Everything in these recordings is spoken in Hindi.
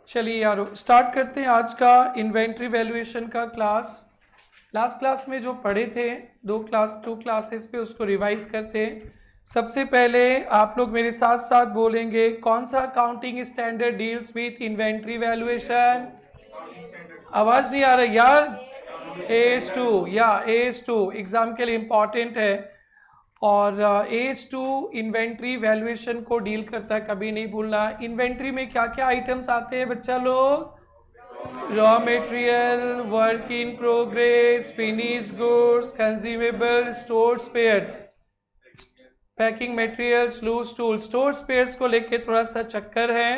चलिए यारो स्टार्ट करते हैं आज का इन्वेंट्री वैल्यूएशन का क्लास। लास्ट क्लास में जो पढ़े थे टू क्लासेस पे उसको रिवाइज करते हैं। सबसे पहले आप लोग मेरे साथ साथ बोलेंगे कौन सा accounting standard deals with inventory valuation. आवाज नहीं आ रहा यार। AS2 या AS2 एग्जाम के लिए इंपॉर्टेंट है और AS2 इन्वेंट्री वैल्यूएशन को डील करता है, कभी नहीं भूलना। इन्वेंट्री में क्या क्या आइटम्स आते हैं बच्चा लोग? Raw material, work in progress, finish goods, consumable, store spares, packing materials, loose tool. Store spares को लेके थोड़ा सा चक्कर है।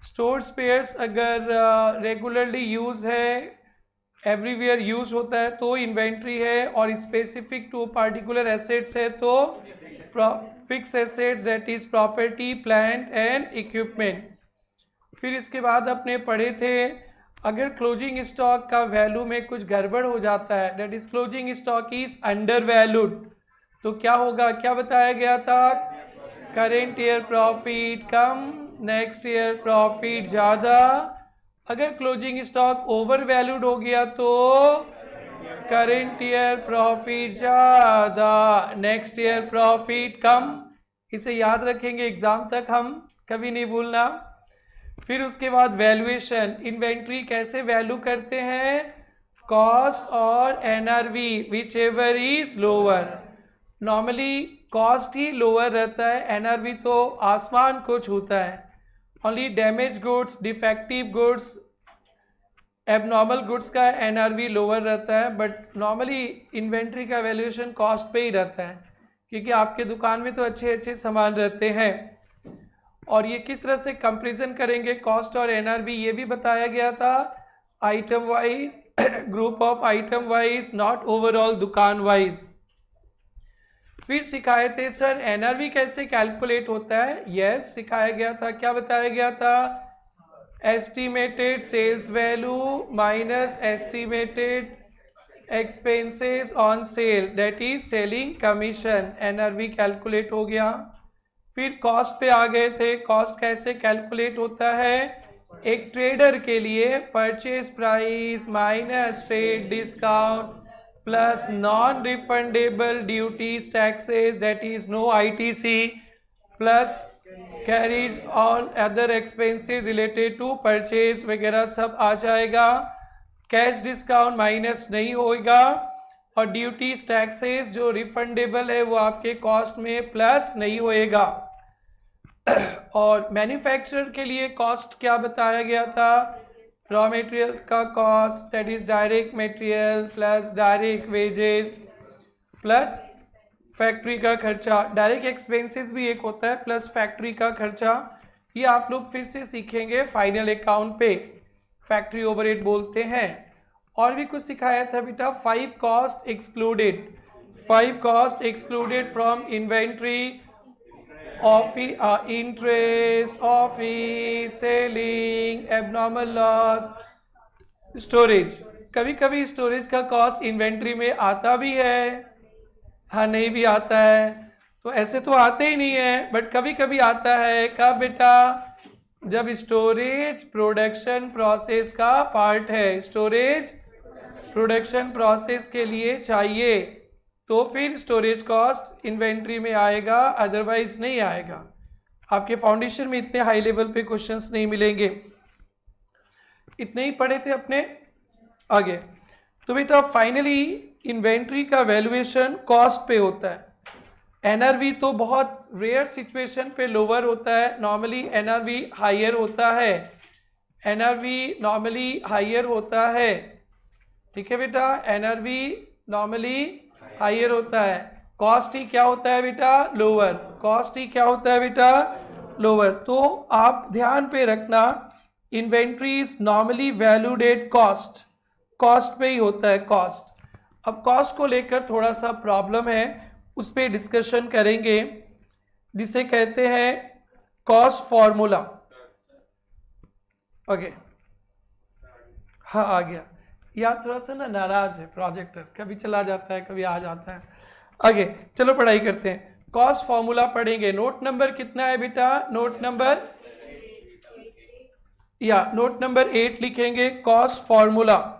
स्टोर स्पेयर्स अगर रेगुलरली यूज है, एवरीवेयर यूज होता है तो इन्वेंट्री है, और स्पेसिफिक टू पार्टिकुलर एसेट्स है तो fix assets, that is property, plant and equipment. फिर इसके बाद अपने पढ़े थे अगर क्लोजिंग स्टॉक का वैल्यू में कुछ गड़बड़ हो जाता है, that is closing stock is under valued, तो क्या होगा? क्या बताया गया था? करेंट ईयर प्रॉफिट कम, नेक्स्ट ईयर प्रॉफिट ज़्यादा। अगर क्लोजिंग स्टॉक ओवर वैल्यूड हो गया तो करेंट ईयर प्रॉफिट ज़्यादा, नेक्स्ट ईयर प्रॉफिट कम। इसे याद रखेंगे एग्जाम तक, हम कभी नहीं भूलना। फिर उसके बाद वैल्यूएशन, इन्वेंट्री कैसे वैल्यू करते हैं? कॉस्ट और NRV which ever is lower. Normally cost he lower रहता है, NRV तो आसमान को छूता है। Only damage goods, defective goods, abnormal goods का NRV लोअर रहता है, बट नॉर्मली इन्वेंट्री का वैल्यूएशन कॉस्ट पे ही रहता है, क्योंकि आपके दुकान में तो अच्छे अच्छे सामान रहते हैं। और ये किस तरह से कंपैरिजन करेंगे कॉस्ट और NRV, ये भी बताया गया था। Item wise, group of item wise, not overall दुकान वाइज। फिर सिखाए थे सर NRV कैसे कैलकुलेट होता है। यस सिखाया गया था। क्या बताया गया था? Estimated sales value minus estimated expenses on sale, that is selling commission, NRV calculate हो गया। फिर कॉस्ट पे आ गए थे। कॉस्ट कैसे कैलकुलेट होता है? एक ट्रेडर के लिए purchase price minus trade discount plus non refundable duties taxes, that is no ITC, plus carriage all other expenses related to purchase वगैरह सब आ जाएगा। कैश डिस्काउंट माइनस नहीं होगा, और ड्यूटीज टैक्सेस जो रिफंडेबल है वो आपके कॉस्ट में प्लस नहीं होएगा। और मैन्युफैक्चरर के लिए कॉस्ट क्या बताया गया था? रॉ मटेरियल का cost, that is direct material plus direct wages plus factory का खर्चा। डायरेक्ट एक्सपेंसेस भी एक होता है प्लस फैक्ट्री का खर्चा। ये आप लोग फिर से सीखेंगे फाइनल अकाउंट पे, फैक्ट्री ओवरहेड बोलते हैं। और भी कुछ सिखाया था बेटा, 5 cost excluded, 5 cost excluded from inventory, interest, office, selling, abnormal loss, storage. कभी कभी स्टोरेज का कॉस्ट इन्वेंट्री में आता भी है, हाँ नहीं भी आता है, तो ऐसे तो आते ही नहीं है, बट कभी कभी आता है। कब बेटा? जब स्टोरेज प्रोडक्शन प्रोसेस का पार्ट है, स्टोरेज प्रोडक्शन प्रोसेस के लिए चाहिए, तो फिर स्टोरेज कॉस्ट इन्वेंट्री में आएगा, अदरवाइज नहीं आएगा। आपके फाउंडेशन में इतने हाई लेवल पे क्वेश्चंस नहीं मिलेंगे। इतने ही पढ़े थे अपने आगे। तो बेटा फाइनली इन्वेंट्री का वैल्यूएशन कॉस्ट पे होता है। NRV तो बहुत रेयर सिचुएशन पे लोअर होता है, नॉर्मली NRV हायर होता है, NRV नॉर्मली हायर होता है। ठीक है बेटा, NRV नॉर्मली हायर होता है। कॉस्ट ही क्या होता है बेटा? लोअर। कॉस्ट ही क्या होता है बेटा? लोअर। तो आप ध्यान पे रखना, inventory is normally valued at cost, cost पे ही होता है कॉस्ट। अब कॉस्ट को लेकर थोड़ा सा प्रॉब्लम है, उस पर डिस्कशन करेंगे, जिसे कहते हैं कॉस्ट फॉर्मूला। ओके, हाँ आ गया। यार थोड़ा सा ना नाराज है प्रोजेक्टर, कभी चला जाता है कभी आ जाता है। आगे चलो पढ़ाई करते हैं। कॉस्ट फॉर्मूला पढ़ेंगे। नोट नंबर कितना है बेटा? नोट नंबर 8 लिखेंगे, cost formula.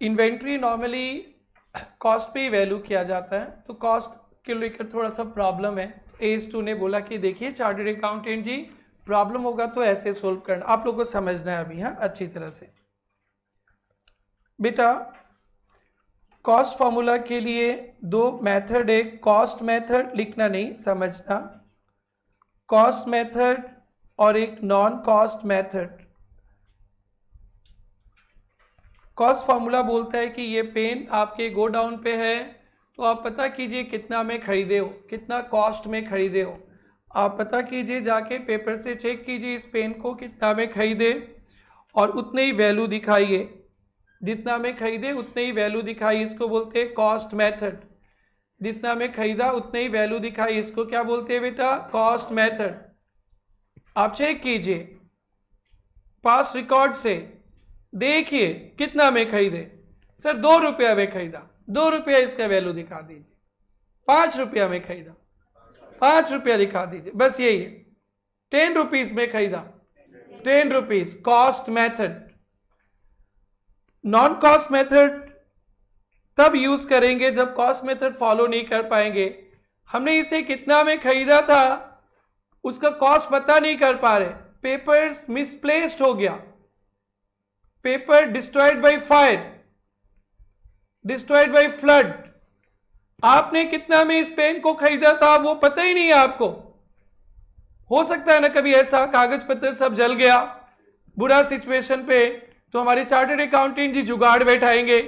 Inventory normally cost पे ही वैल्यू किया जाता है, तो कॉस्ट के लेकर थोड़ा सा प्रॉब्लम है। AS2 ने बोला कि देखिए चार्टर्ड अकाउंटेंट जी, प्रॉब्लम होगा तो ऐसे सोल्व करना, आप लोगों को समझना है अभी, हाँ अच्छी तरह से। बेटा कॉस्ट फॉर्मूला के लिए दो मेथड है, कॉस्ट मेथड लिखना नहीं, समझना, कॉस्ट मेथड और एक non cost method. Cost formula बोलता है कि ये पेन आपके गोडाउन पे है, तो आप पता कीजिए कितना में खरीदे हो, कितना कॉस्ट में खरीदे हो। आप पता कीजिए, जाके पेपर से चेक कीजिए इस पेन को कितना में खरीदे और उतने ही वैल्यू दिखाइए, जितना में खरीदे उतने ही वैल्यू दिखाइए, इसको बोलते हैं कॉस्ट मेथड। जितना में खरीदा उतने ही वैल्यू दिखाइए, इसको क्या बोलते हैं बेटा? Cost method. आप चेक कीजिए पास रिकॉर्ड से, देखिए कितना में खरीदे। सर 2 रुपया में खरीदा, 2 रुपया इसका वैल्यू दिखा दीजिए। 5 रुपया में खरीदा, 5 रुपया दिखा दीजिए, बस यही है। 10 रुपीज में खरीदा, 10 rupees, cost method. Non cost method तब यूज करेंगे जब कॉस्ट मेथड फॉलो नहीं कर पाएंगे। हमने इसे कितना में खरीदा था उसका कॉस्ट पता नहीं कर पा रहे, पेपर्स मिसप्लेस्ड हो गया, paper destroyed by fire, destroyed by flood. आपने कितना में इस पेन को खरीदा था वो पता ही नहीं है आपको। हो सकता है ना कभी ऐसा कागज पत्र सब जल गया, बुरा सिचुएशन पे, तो हमारे चार्टर्ड अकाउंटेंट जी जुगाड़ बैठाएंगे।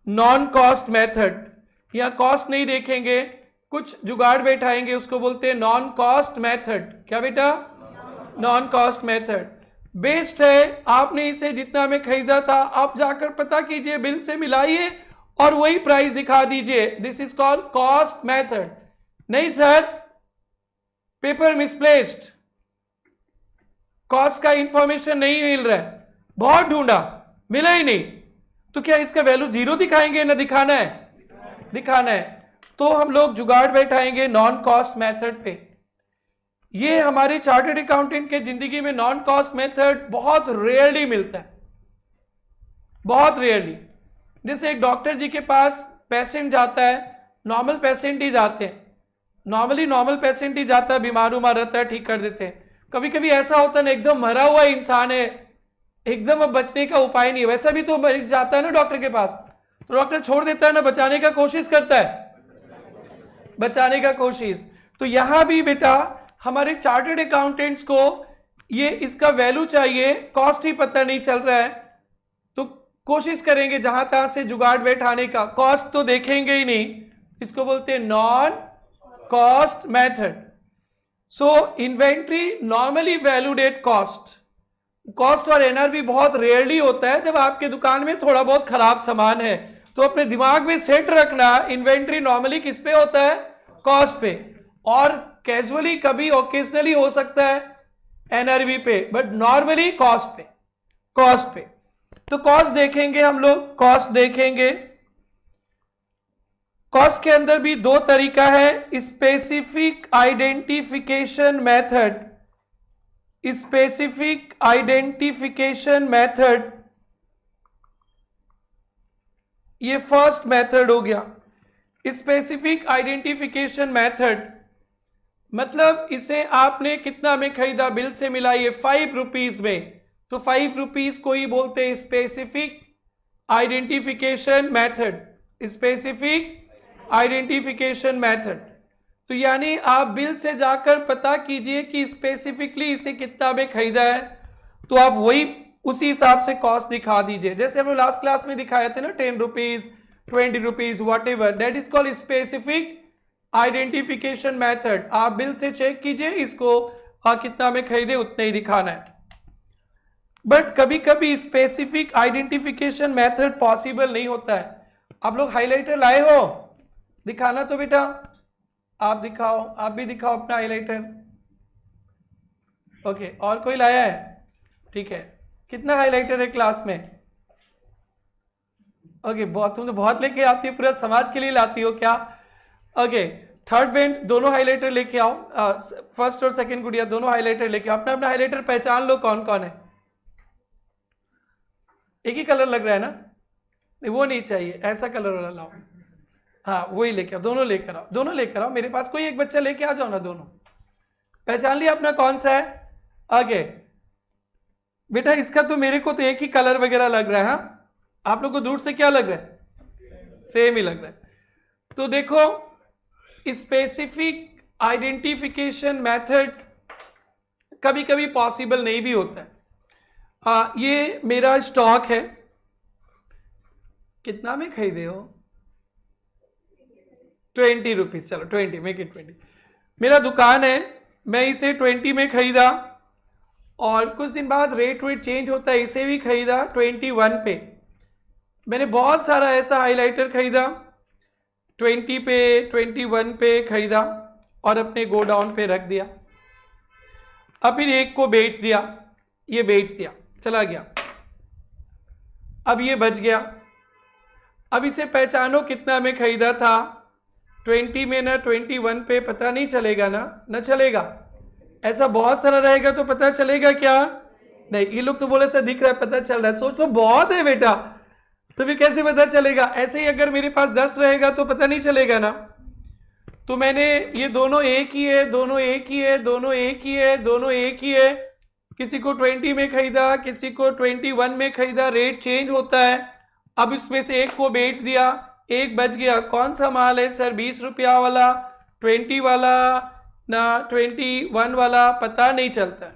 नॉन कॉस्ट मेथड, या कॉस्ट नहीं देखेंगे, कुछ जुगाड़ बैठाएंगे, उसको बोलते हैं नॉन कॉस्ट मेथड। क्या बेटा? नॉन कॉस्ट मेथड बेस्ट है। आपने इसे जितना में खरीदा था आप जाकर पता कीजिए, बिल से मिलाइए और वही प्राइस दिखा दीजिए। This is called cost method. नहीं सर पेपर मिसप्लेस्ड, कॉस्ट का इंफॉर्मेशन नहीं मिल रहा है, बहुत ढूंढा मिला ही नहीं, तो क्या इसका वैल्यू 0 दिखाएंगे? ना दिखाना है, दिखाना है, तो हम लोग जुगाड़ बैठाएंगे नॉन कॉस्ट मेथड पे। ये हमारे चार्टर्ड अकाउंटेंट के जिंदगी में नॉन कॉस्ट मेथड बहुत रेयरली मिलता है, बहुत रेयरली। जैसे एक डॉक्टर जी के पास पेशेंट जाता है, नॉर्मल पेशेंट ही जाते हैं, नॉर्मली नॉर्मल पेशेंट ही जाता है, बीमार उमार रहता है, ठीक कर देते हैं। कभी कभी ऐसा होता है ना, एकदम मरा हुआ इंसान है, एकदम अब बचने का उपाय नहीं है, वैसा भी तो मरीज जाता है ना डॉक्टर के पास, तो डॉक्टर छोड़ देता है ना, बचाने का कोशिश करता है, बचाने का कोशिश। तो यहां भी बेटा हमारे चार्टर्ड अकाउंटेंट्स को ये इसका वैल्यू चाहिए, कॉस्ट ही पता नहीं चल रहा है, तो कोशिश करेंगे जहां तहां से जुगाड़ बैठाने का। कॉस्ट तो देखेंगे ही नहीं, इसको बोलते हैं non cost method. So inventory normally valued at cost. Cost और एनआरवी बहुत रेयरली होता है जब आपके दुकान में थोड़ा बहुत खराब सामान है, तो अपने दिमाग में सेट रखना इन्वेंट्री नॉर्मली किस पे होता है? कॉस्ट पे, और कैजुअली कभी ओकेजनली हो सकता है एनआरवी पे, बट नॉर्मली कॉस्ट पे, कॉस्ट पे। तो कॉस्ट देखेंगे हम लोग, कॉस्ट देखेंगे। कॉस्ट के अंदर भी 2 तरीका है, specific identification method, specific identification method, ये फर्स्ट मेथड हो गया। स्पेसिफिक आइडेंटिफिकेशन मेथड मतलब इसे आपने कितना में खरीदा, बिल से मिलाइए 5 रुपीज में, तो 5 रुपीज को ही बोलते हैं specific identification method, specific identification method. तो यानी आप बिल से जाकर पता कीजिए कि स्पेसिफिकली इसे कितना में खरीदा है, तो आप वही उसी हिसाब से कॉस्ट दिखा दीजिए। जैसे हम लोग लास्ट क्लास में दिखाए थे ना, 10 rupees, 20 rupees, what ever, that is called specific identification method. आप बिल से चेक कीजिए, इसको कितना में खरीदे उतना ही दिखाना है। बट कभी कभी स्पेसिफिक आइडेंटिफिकेशन मेथड पॉसिबल नहीं होता है। आप लोग हाइलाइटर लाए हो, दिखाना तो बेटा, आप दिखाओ, आप भी दिखाओ अपना हाइलाइटर। ओके, और कोई लाया है? ठीक है, कितना हाइलाइटर है क्लास में? ओके, तुम तो बहुत लेके आती हो, पूरा समाज के लिए लाती हो क्या? ओके, थर्ड बेंच दोनों हाइलाइटर लेके आओ, फर्स्ट और सेकंड गुड़िया दोनों हाइलाइटर लेके आओ। अपना अपना हाइलाइटर पहचान लो कौन कौन है। एक ही कलर लग रहा है ना? नहीं वो नहीं चाहिए, ऐसा कलर वाला लाओ। हाँ वही लेके आओ, दोनों लेकर आओ, दोनों लेकर आओ। मेरे पास कोई एक बच्चा लेके आ जाओ ना, दोनों। पहचान लिया अपना कौन सा है? आगे बेटा, इसका तो मेरे को तो एक ही कलर वगैरह लग रहा है। हाँ, आप लोग को दूर से क्या लग रहा है? सेम ही लग रहा है। तो देखो, स्पेसिफिक आइडेंटिफिकेशन मेथड कभी कभी पॉसिबल नहीं भी होता है। ये मेरा स्टॉक है, कितना में खरीदे हो? 20 रुपीज, चलो 20, मेक इट 20। मेरा दुकान है, मैं इसे 20 में खरीदा, और कुछ दिन बाद रेट चेंज होता है, इसे भी खरीदा 21 पे। मैंने बहुत सारा ऐसा हाइलाइटर खरीदा, 20 पे, 21 पे खरीदा, और अपने गोडाउन पे रख दिया। अब फिर एक को बेच दिया, ये बेच दिया, चला गया। अब ये बच गया। अब इसे पहचानो कितना में खरीदा था? 20 में ना 21 पे, पता नहीं चलेगा ना? न चलेगा। ऐसा बहुत सारा रहेगा तो पता चलेगा क्या? नहीं। ये लोग तो बोले सर दिख रहा है, पता चल रहा है। सोच लो बहुत है बेटा, तो फिर कैसे पता चलेगा? ऐसे ही अगर मेरे पास 10 रहेगा तो पता नहीं चलेगा ना? तो मैंने ये दोनों एक ही है, दोनों एक ही है, दोनों एक ही है, दोनों एक ही है। किसी को 20 में खरीदा, किसी को 21 में खरीदा, रेट चेंज होता है। अब इसमें से एक को बेच दिया, एक बच गया। कौन सा माल है सर? 20 रुपया वाला, 20 वाला, ना 21 वाला, पता नहीं चलता।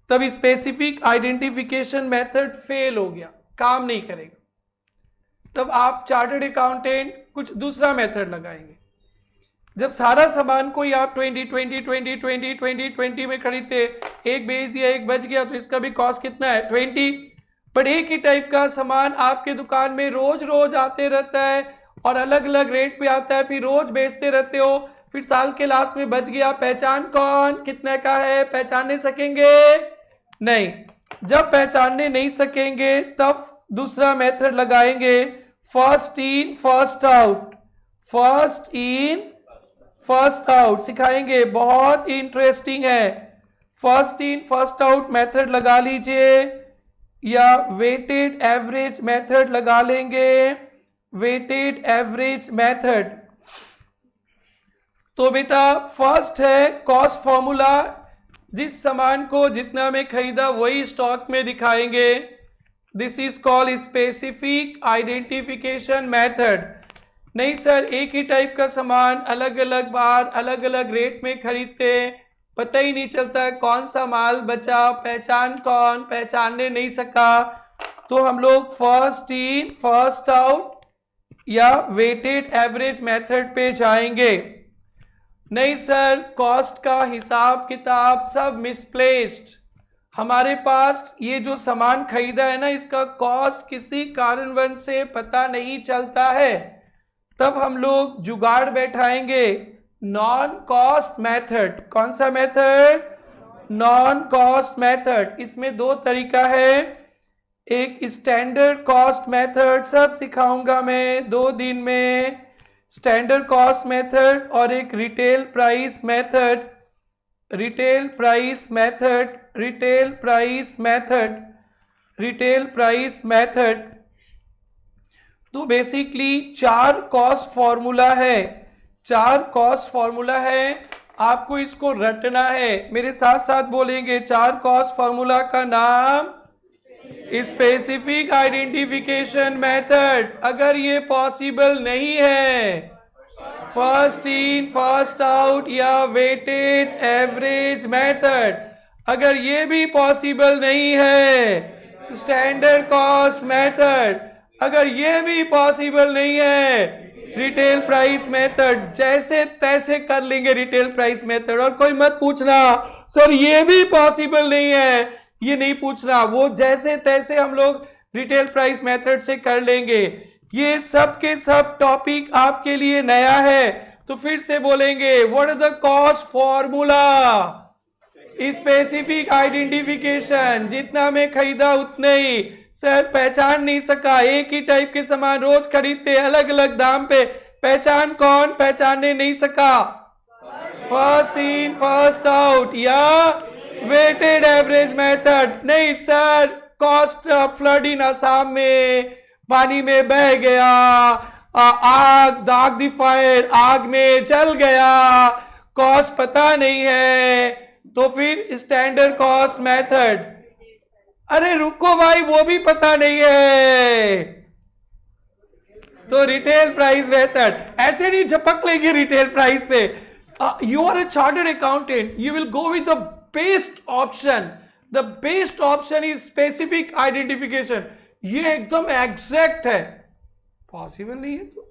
तब स्पेसिफिक आइडेंटिफिकेशन मेथड फेल हो गया, काम नहीं करेगा। तब आप चार्टर्ड अकाउंटेंट कुछ दूसरा मेथड लगाएंगे। जब सारा सामान कोई आप 20 में खरीदते, एक बेच दिया, एक बच गया, तो इसका भी कॉस्ट कितना है? 20। पर एक ही टाइप का सामान आपके दुकान में रोज रोज आते रहता है और अलग अलग रेट पे आता है, फिर रोज बेचते रहते हो, फिर साल के लास्ट में बच गया। पहचान कौन कितने का है? पहचानने सकेंगे? नहीं। जब पहचानने नहीं सकेंगे तब दूसरा मेथड लगाएंगे, first in first out. First in first out सिखाएंगे, बहुत इंटरेस्टिंग है। First in first out method लगा लीजिए, या वेटेड एवरेज मेथड लगा लेंगे। वेटेड एवरेज मेथड तो बेटा फर्स्ट है कॉस्ट फॉर्मूला, जिस सामान को जितना में खरीदा वही स्टॉक में दिखाएंगे। This is called specific identification method. नहीं सर, एक ही टाइप का सामान अलग अलग बार अलग अलग रेट में खरीदते, पता ही नहीं चलता कौन सा माल बचा, पहचान कौन? पहचानने नहीं सका, तो हम लोग फर्स्ट इन फर्स्ट आउट या वेटेड एवरेज मेथड पे जाएंगे। नहीं सर, कॉस्ट का हिसाब किताब सब मिसप्लेस्ड, हमारे पास ये जो सामान खरीदा है ना, इसका कॉस्ट किसी कारणवश से पता नहीं चलता है। तब हम लोग जुगाड़ बैठाएंगे, नॉन कॉस्ट मेथड। कौन सा मेथड? Non cost method. इसमें दो तरीका है, एक स्टैंडर्ड कॉस्ट मेथड, सब सिखाऊंगा मैं 2 दिन में, स्टैंडर्ड कॉस्ट मेथड, और एक retail price method. Retail price method, retail price method, retail price method. तो बेसिकली 4 कॉस्ट फॉर्मूला है, 4 कॉस्ट फॉर्मूला है, आपको इसको रटना है। मेरे साथ साथ बोलेंगे, 4 कॉस्ट फॉर्मूला का नाम स्पेसिफिक आइडेंटिफिकेशन मेथड। अगर ये पॉसिबल नहीं है, फर्स्ट इन फर्स्ट आउट या वेटेड एवरेज मेथड। अगर ये भी पॉसिबल नहीं है, स्टैंडर्ड कॉस्ट मेथड। अगर ये भी पॉसिबल नहीं है, रिटेल प्राइस मेथड। जैसे तैसे कर लेंगे रिटेल प्राइस मेथड। और कोई मत पूछना सर ये भी पॉसिबल नहीं है, ये नहीं पूछना, वो जैसे तैसे हम लोग रिटेल प्राइस मेथड से कर लेंगे। ये सब के सब टॉपिक आपके लिए नया है, तो फिर से बोलेंगे what is the cost formula, specific identification, जितना मैं खरीदा उतने ही। सर पहचान नहीं सका, एक ही टाइप के सामान रोज खरीदते अलग अलग दाम पे, पहचान कौन पहचानने नहीं सका? फर्स्ट इन फर्स्ट आउट या वेटेड एवरेज मेथड। नहीं सर, कॉस्ट फ्लड इन असम में पानी में बह गया, आग दाग दी फायर, आग में जल गया, कॉस्ट पता नहीं है, तो फिर स्टैंडर्ड कॉस्ट मेथड। अरे रुको भाई, वो भी पता नहीं है तो रिटेल प्राइस मेथड। ऐसे नहीं झपक लेंगे रिटेल प्राइस पे। You are a chartered accountant, you will go with the best option. The best option is specific identification. ये एकदम एग्जैक्ट है। पॉसिबल नहीं है तो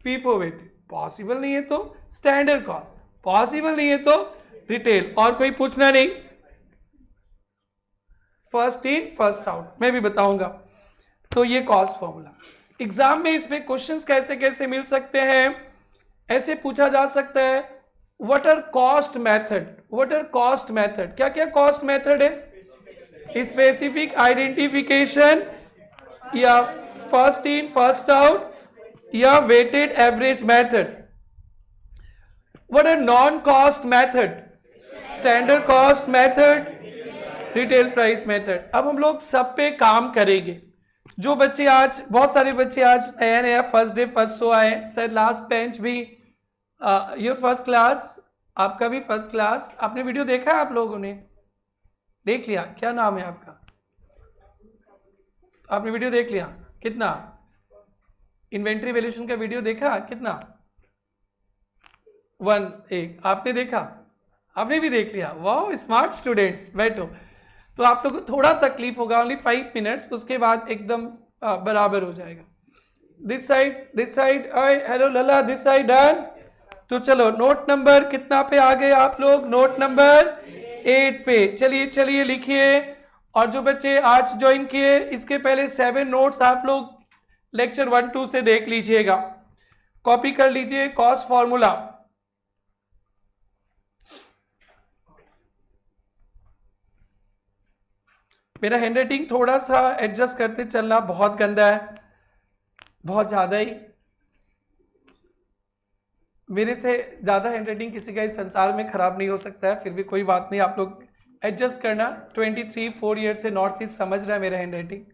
फीफो वेटेड, पॉसिबल नहीं है तो स्टैंडर्ड कॉस्ट, पॉसिबल नहीं है तो रिटेल। और कोई पूछना नहीं? फर्स्ट इन फर्स्ट आउट मैं भी बताऊंगा। तो ये कॉस्ट फॉर्मूला एग्जाम में, इसमें क्वेश्चंस कैसे कैसे मिल सकते हैं, ऐसे पूछा जा सकता है what are cost method. What are cost method, क्या क्या कॉस्ट मेथड है? स्पेसिफिक आइडेंटिफिकेशन या फर्स्ट इन फर्स्ट आउट या weighted average method. What are non cost method? Standard cost method, retail price method. अब हम लोग सब पे काम करेंगे। जो बच्चे आज, बहुत सारे बच्चे आज नया नया फर्स्ट डे फर्स्ट शो आए, सर लास्ट बेंच भी योर फर्स्ट क्लास, आपका भी फर्स्ट क्लास। आपने वीडियो देखा है? आप लोगों ने देख लिया? क्या नाम है आपका? आपने वीडियो देख लिया? कितना? इन्वेंट्री वैल्यूएशन का वीडियो देखा? कितना? 1 आपने देखा? आपने भी देख लिया? वाह, स्मार्ट स्टूडेंट्स, बैठो। तो आप लोग को थोड़ा तकलीफ होगा, ओनली 5 मिनट्स, उसके बाद एकदम बराबर हो जाएगा। This side, hello Lalla, this side done. तो चलो नोट नंबर कितना पे आ गए आप लोग? नोट नंबर 8 पे। चलिए लिखिए। और जो बच्चे आज ज्वाइन किए, इसके पहले 7 नोट्स आप लोग लेक्चर 1-2 से देख लीजिएगा, कॉपी कर लीजिए। कॉस्ट फॉर्मूला, मेरा हैंडराइटिंग थोड़ा सा एडजस्ट करते चलना, बहुत गंदा है, बहुत ज्यादा ही। मेरे से ज्यादा हैंडराइटिंग किसी का इस संसार में खराब नहीं हो सकता है, फिर भी कोई बात नहीं, आप लोग एडजस्ट करना। 23-4 ईयर से नॉर्थ ईस्ट समझ रहा है मेरा handwriting.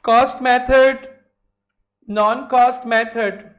Cost method, non cost method.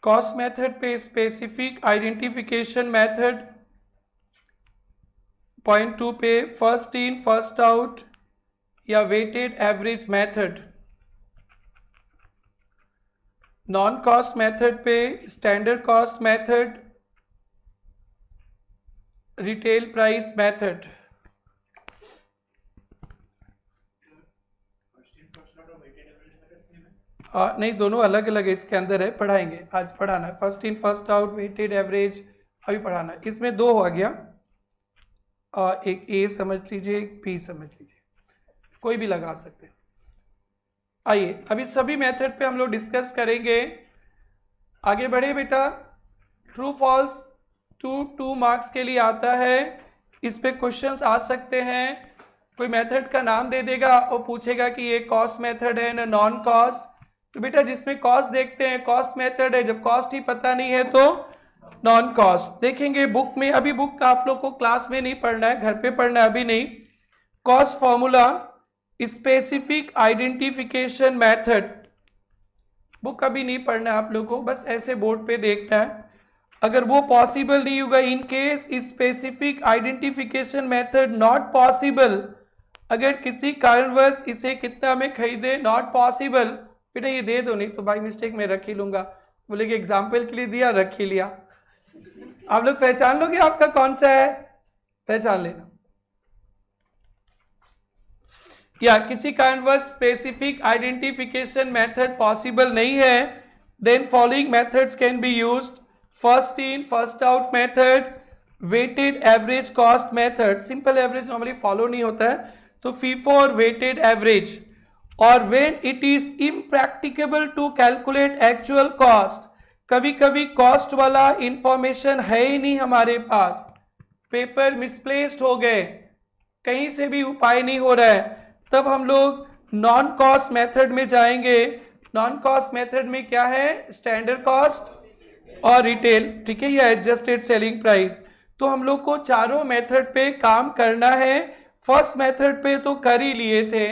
Cost method पे स्पेसिफिक आइडेंटिफिकेशन मेथड, पॉइंट 2 पे फर्स्ट इन फर्स्ट आउट या weighted average method. Non cost method पे standard cost method, retail price method. नहीं, दोनों अलग अलग है, इसके अंदर है, पढ़ाएंगे आज, पढ़ाना है। First in first out, weighted average अभी पढ़ाना है। इसमें 2 हो गया, एक ए समझ लीजिए, एक बी समझ लीजिए, कोई भी लगा सकते हैं। आइए अभी सभी मेथड पे हम लोग डिस्कस करेंगे। आगे बढ़े बेटा। ट्रू फॉल्स 2 मार्क्स के लिए आता है, इस पे क्वेश्चंस आ सकते हैं। कोई मेथड का नाम दे देगा और पूछेगा कि ये कॉस्ट मेथड है ना नॉन कॉस्ट। तो बेटा जिसमें कॉस्ट देखते हैं कॉस्ट मेथड है, जब कॉस्ट ही पता नहीं है तो नॉन कॉस्ट देखेंगे। बुक में, अभी बुक का आप लोग को क्लास में नहीं पढ़ना है, घर पे पढ़ना है, अभी नहीं। Cost formula, specific identification method, book अभी नहीं पढ़ना है आप लोग को, बस ऐसे बोर्ड पे देखना है। अगर वो पॉसिबल नहीं होगा, in case specific identification method not possible, अगर किसी कारणवश इसे कितना में खरीदे नॉट पॉसिबल, बेटा ये दे दो, नहीं तो बाई मिस्टेक मैं रख ही लूंगा। बोले कि एग्जाम्पल के लिए दिया, रख ही लिया। आप लोग पहचान लोगे आपका कौन सा है, पहचान लेना। या किसी कारणवश स्पेसिफिक आइडेंटिफिकेशन मेथड पॉसिबल नहीं है, then following methods can be used. First in first out method, weighted average cost method. Simple average normally follow नहीं होता है, तो फीफो और वेटेड एवरेज। और when it is impracticable to calculate actual cost, कभी कभी कॉस्ट वाला इंफॉर्मेशन है ही नहीं हमारे पास, पेपर मिसप्लेस्ड हो गए, कहीं से भी उपाय नहीं हो रहा है, तब हम लोग नॉन कॉस्ट मेथड में जाएंगे। नॉन कॉस्ट मेथड में क्या है, स्टैंडर्ड कॉस्ट और रिटेल, ठीक है, या एडजस्टेड सेलिंग प्राइस। तो हम लोग को चारों मेथड पे काम करना है। फर्स्ट मेथड पे तो कर ही लिए थे,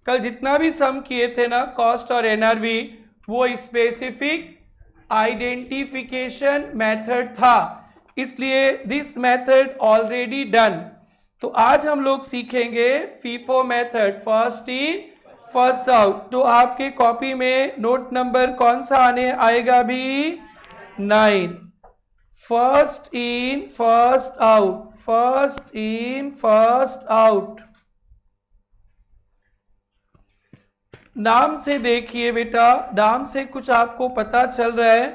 कल जितना भी सम किए थे ना कॉस्ट और एनआरवी, वो स्पेसिफिक आइडेंटिफिकेशन मेथड था, इसलिए दिस मेथड ऑलरेडी डन। तो आज हम लोग सीखेंगे FIFO method, first in first out. तो आपके कॉपी में नोट नंबर कौन सा आने आएगा अभी, 9। First in first out, first in first out. नाम से देखिए बेटा, नाम से कुछ आपको पता चल रहा है,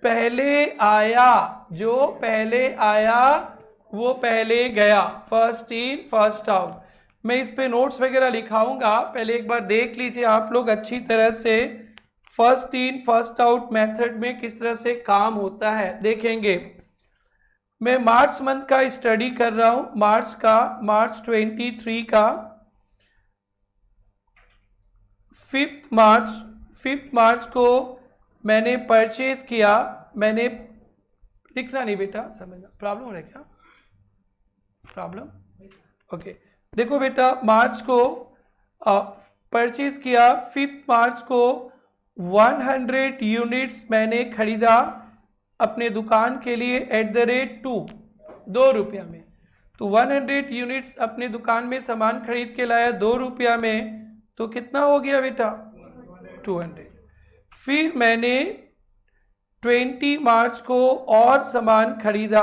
पहले आया, जो पहले आया वो पहले गया, फर्स्ट इन फर्स्ट आउट। मैं इस पे नोट्स वगैरह लिखाऊंगा, पहले एक बार देख लीजिए आप लोग अच्छी तरह से first in first out method में किस तरह से काम होता है, देखेंगे। मैं मार्च मंथ का स्टडी कर रहा हूं, मार्च का, मार्च 23 का। 5 मार्च को मैंने परचेज किया, मैंने लिखना नहीं बेटा, समझना, प्रॉब्लम हो रहा है क्या, प्रॉब्लम, ओके। देखो बेटा, मार्च को परचेज किया, 5 मार्च को 100 यूनिट्स मैंने खरीदा अपने दुकान के लिए एट द रेट 2 रुपया में। तो 100 यूनिट्स अपने दुकान में सामान खरीद के लाया 2 रुपया में, तो कितना हो गया बेटा, 200। फिर मैंने 20 मार्च को और सामान खरीदा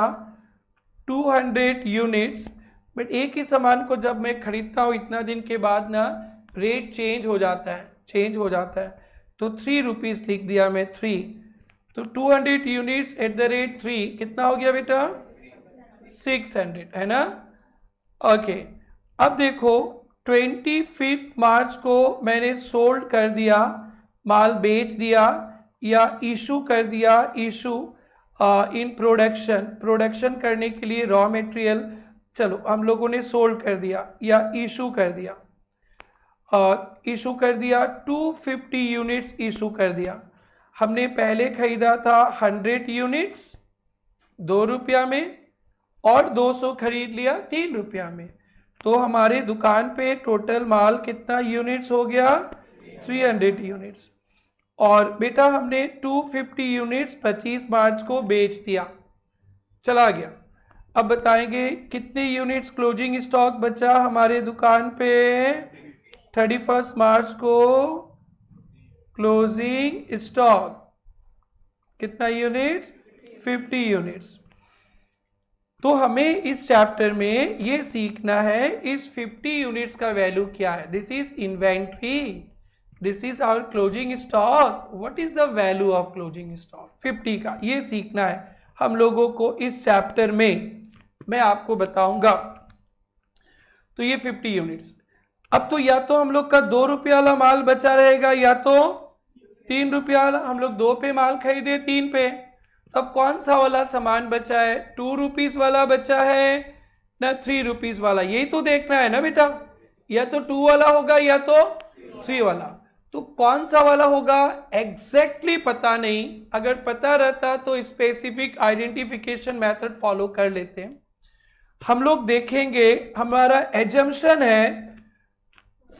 200 यूनिट्स, बट एक ही सामान को जब मैं खरीदता हूँ इतना दिन के बाद ना रेट चेंज हो जाता है, तो 3 रुपीज़ लिख दिया मैं, 3। तो 200 यूनिट्स एट द रेट 3 कितना हो गया बेटा, 600, है ना, ओके। अब देखो 25 मार्च को मैंने सोल्ड कर दिया, माल बेच दिया या इशू कर दिया, इशू इन प्रोडक्शन करने के लिए रॉ मटेरियल, चलो हम लोगों ने सोल्ड कर दिया या इशू कर दिया, 250 यूनिट्स इशू कर दिया। हमने पहले खरीदा था 100 यूनिट्स 2 रुपया में और 200 खरीद लिया 3 रुपया में, तो हमारे दुकान पे टोटल माल कितना यूनिट्स हो गया, 300 यूनिट्स। और बेटा हमने 250 यूनिट्स 25 मार्च को बेच दिया, चला गया। अब बताएंगे कितने यूनिट्स क्लोजिंग स्टॉक बचा हमारे दुकान पे 31 मार्च को, क्लोजिंग स्टॉक कितना यूनिट्स, 50 यूनिट्स। तो हमें इस चैप्टर में ये सीखना है इस 50 यूनिट्स का वैल्यू क्या है। This is inventory, this is our closing stock, what is the value of closing stock 50 का, ये सीखना है हम लोगों को इस चैप्टर में, मैं आपको बताऊंगा। तो ये 50 यूनिट्स। अब तो या तो हम लोग का 2 रुपया वाला माल बचा रहेगा या तो 3 रुपया वाला, हम लोग 2 पे माल खरीदे 3 पे, अब कौन सा वाला सामान बचा है, 2 रुपीज वाला बचा है ना 3 रुपीज वाला, यही तो देखना है ना बेटा, या तो 2 वाला होगा या तो 3 वाला, तो कौन सा वाला होगा एग्जैक्टली पता नहीं। अगर पता रहता तो स्पेसिफिक आइडेंटिफिकेशन मेथड फॉलो कर लेते हैं। हम लोग देखेंगे, हमारा एजम्पशन है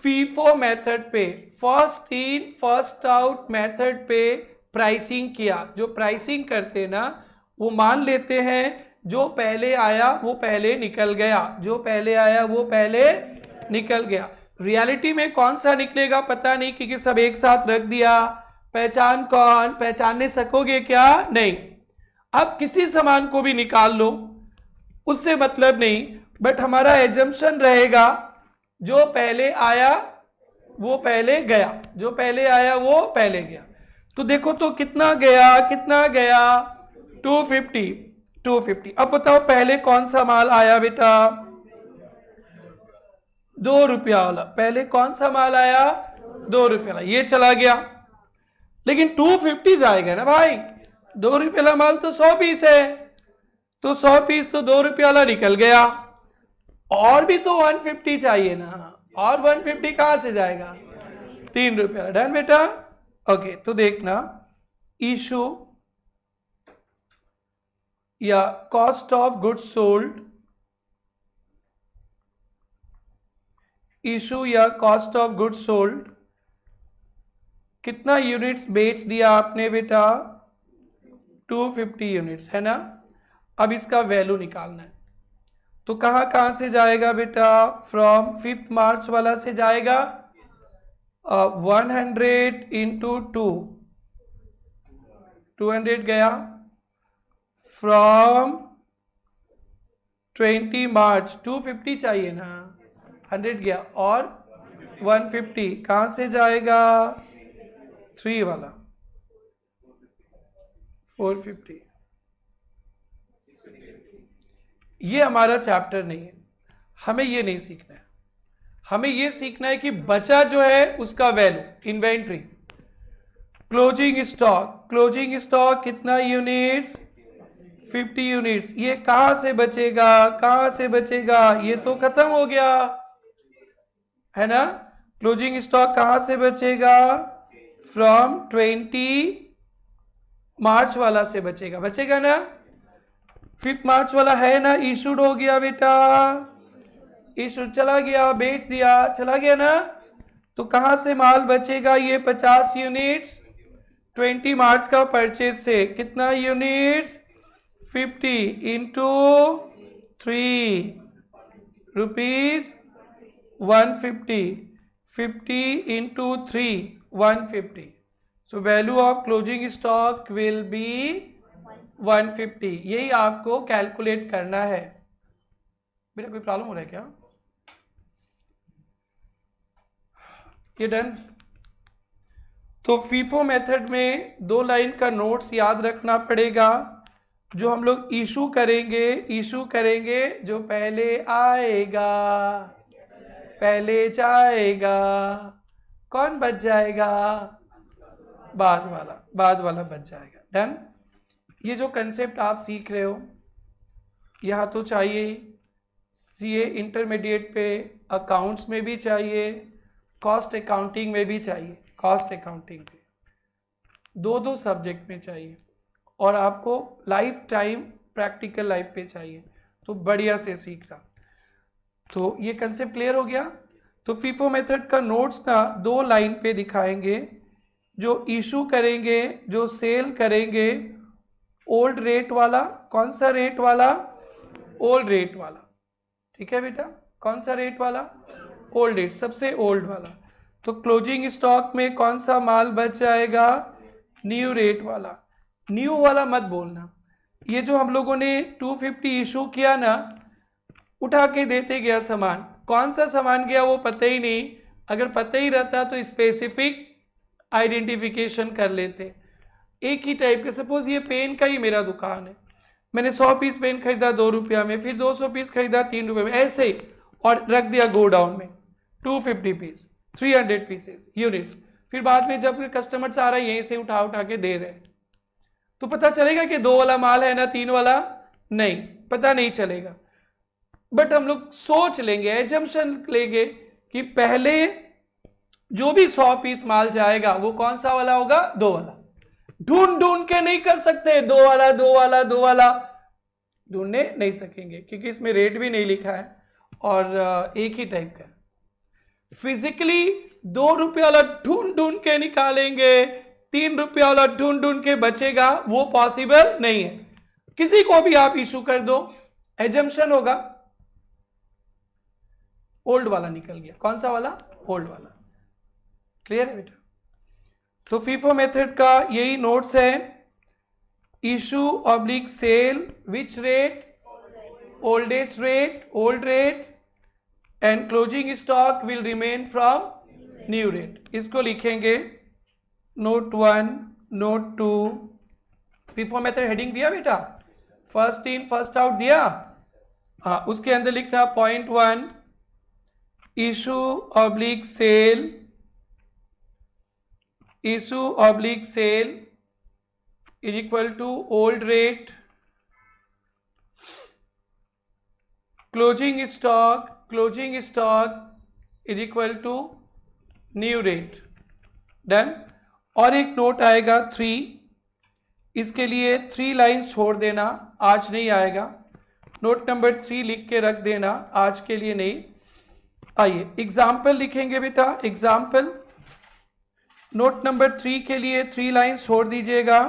फीफो मेथड पे, first in first out method पे प्राइसिंग किया। जो प्राइसिंग करते ना वो मान लेते हैं जो पहले आया वो पहले निकल गया, जो पहले आया वो पहले निकल गया। रियलिटी में कौन सा निकलेगा पता नहीं, क्योंकि सब एक साथ रख दिया, पहचान कौन, पहचानने सकोगे क्या, नहीं। आप किसी सामान को भी निकाल लो, उससे मतलब नहीं, बट हमारा एजम्पशन रहेगा जो पहले आया वो पहले गया, जो पहले आया वो पहले गया। तो देखो तो कितना गया, कितना गया, 250, 250। अब बताओ पहले कौन सा माल आया बेटा, 2 रुपया वाला। पहले कौन सा माल आया, 2 रुपया वाला, ये चला गया। लेकिन 250 जाएगा ना भाई, 2 रुपये वाला माल तो 100 पीस है, तो 100 पीस तो 2 रुपये वाला निकल गया, और भी तो 150 चाहिए ना, और 150 कहां से जाएगा, 3 रुपये वाला। डन बेटा, ओके। तो देखना, इशू या cost of goods sold, issue या कॉस्ट ऑफ गुड्स सोल्ड, कितना यूनिट्स बेच दिया आपने बेटा, 250 यूनिट्स, है ना। अब इसका वैल्यू निकालना है, तो कहां से जाएगा बेटा, फ्रॉम 5 मार्च वाला से जाएगा, 100 इंटू 2, 200 गया, फ्रॉम 20 मार्च 250 चाहिए ना, 100 गया, और 150 कहां से जाएगा, 3 वाला, 450। ये हमारा चैप्टर नहीं है, हमें ये नहीं सीखना है। हमें ये सीखना है कि बचा जो है उसका value, inventory, closing stock, closing stock कितना यूनिट्स, 50 यूनिट्स। ये कहां से बचेगा, कहां से बचेगा, ये तो खत्म हो गया है ना। क्लोजिंग स्टॉक कहां से बचेगा, फ्रॉम 20 मार्च वाला से बचेगा, बचेगा ना। 5 मार्च वाला है ना, इशूड हो गया बेटा, इशूड चला गया, बेच दिया, चला गया ना। तो कहां से माल बचेगा, ये 50 यूनिट्स 20 मार्च का परचेज से, कितना units, 50 into 3 rupees 150, 50 into 3 150। So value of closing stock will be 150। यही आपको कैलकुलेट करना है बेटा। कोई प्रॉब्लम हो रहा है क्या, ये डन। तो फीफो मेथड में 2 लाइन का नोट्स याद रखना पड़ेगा। जो हम लोग इशू करेंगे, इशू करेंगे जो पहले आएगा पहले जाएगा, कौन बच जाएगा, बाद वाला बच जाएगा। डन। ये जो कंसेप्ट आप सीख रहे हो, यहाँ तो चाहिए, सीए इंटरमीडिएट पे, अकाउंट्स में भी चाहिए, कॉस्ट अकाउंटिंग में भी चाहिए, कॉस्ट अकाउंटिंग पे 2 सब्जेक्ट में चाहिए, और आपको लाइफ टाइम प्रैक्टिकल लाइफ पे चाहिए। तो बढ़िया से सीखना। तो ये कंसेप्ट क्लियर हो गया। तो फीफो मेथड का नोट्स ना 2 लाइन पे दिखाएंगे। जो इशू करेंगे, जो सेल करेंगे, ओल्ड रेट वाला, कौन सा रेट वाला, ओल्ड रेट वाला, ठीक है बेटा, कौन सा रेट वाला, ओल्ड रेट, सबसे ओल्ड वाला। तो क्लोजिंग स्टॉक में कौन सा माल बच जाएगा, न्यू रेट वाला। न्यू वाला मत बोलना। ये जो हम लोगों ने 250 इशू किया ना, उठा के देते गया सामान, कौन सा सामान गया वो पता ही नहीं। अगर पता ही रहता तो स्पेसिफिक आइडेंटिफिकेशन कर लेते। एक ही टाइप के, सपोज ये पेन का ही मेरा दुकान है, मैंने 100 पीस पेन खरीदा 2 रुपया में, फिर 200 पीस खरीदा 3 रुपये में, ऐसे ही, और रख दिया गोडाउन में 250 पीस, 300 पीसेस यूनिट्स। फिर बाद में जब कस्टमर से आ रहा है, यहीं से उठा के दे रहे, तो पता चलेगा कि 2 वाला माल है ना, 3 वाला नहीं, पता नहीं चलेगा। बट हम लोग सोच लेंगे, एजम्पशन लेंगे कि पहले जो भी 100 पीस माल जाएगा वो कौन सा वाला होगा, 2 वाला। ढूंढ के नहीं कर सकते, 2 वाला 2 वाला 2 वाला ढूंढने नहीं सकेंगे, क्योंकि इसमें रेट भी नहीं लिखा है और एक ही टाइप का। फिजिकली 2 रुपये वाला ढूंढ के निकालेंगे, 3 रुपये वाला ढूंढ के बचेगा, वो पॉसिबल नहीं है। किसी को भी आप इशू कर दो, एजम्पशन होगा ओल्ड वाला निकल गया। कौन सा वाला, ओल्ड वाला। क्लियर है बेटा। तो फीफो मेथड का यही नोट्स है। issue oblique sale, which rate? Oldest rate, old rate, and closing stock will remain from new rate. इसको लिखेंगे note 1, note 2, FIFO method heading दिया बेटा, फर्स्ट इन फर्स्ट आउट दिया, हाँ उसके अंदर लिखना point 1 issue oblique sale, issue oblique sale is equal to old rate, closing stock is equal to new rate. Done. और एक नोट आएगा 3, इसके लिए 3 लाइंस छोड़ देना, आज नहीं आएगा, नोट नंबर 3 लिख के रख देना, आज के लिए नहीं। आइए एग्जाम्पल लिखेंगे बेटा, एग्जाम्पल नोट नंबर 3 के लिए 3 लाइंस छोड़ दीजिएगा।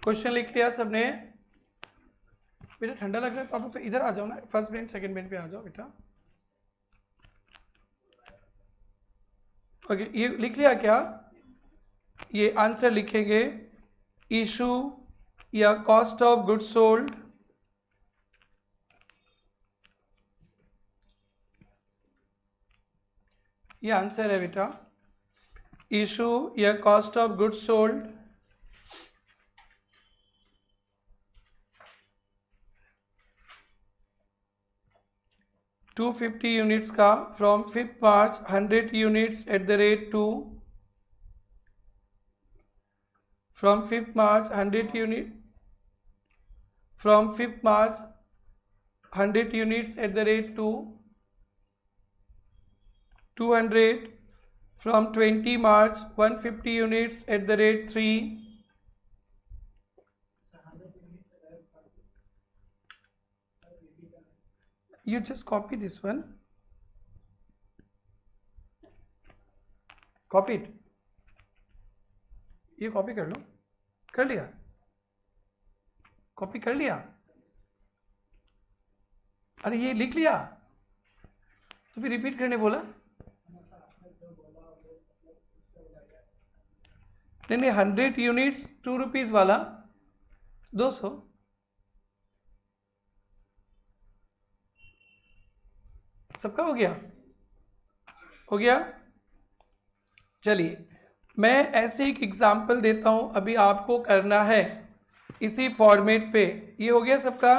क्वेश्चन लिख लिया सबने बेटा? ठंडा लग रहा है तो आप तो इधर आ जाओ ना, फर्स्ट बेंच सेकंड बेंच पे आ जाओ बेटा। ओके ये लिख लिया क्या? ये आंसर लिखेंगे इशू या कॉस्ट ऑफ गुड्स सोल्ड, ये आंसर है बेटा, इशू या cost of goods sold. $250 units का from 5th March, 100 units at the rate 2, from 5th March 100 unit, from 5th March 100 units at the rate 2, 200 from 20 March 150 units at the rate 3, you just copy this one, copy it, ये कॉपी कर लो, कर लिया, कॉपी कर लिया, अरे ये लिख लिया तो फिर रिपीट करने बोला, नहीं 100 यूनिट्स 2 रुपीज वाला 200, सबका हो गया, हो गया। चलिए मैं ऐसे एक एग्जाम्पल देता हूं, अभी आपको करना है इसी फॉर्मेट पे। ये हो गया सबका?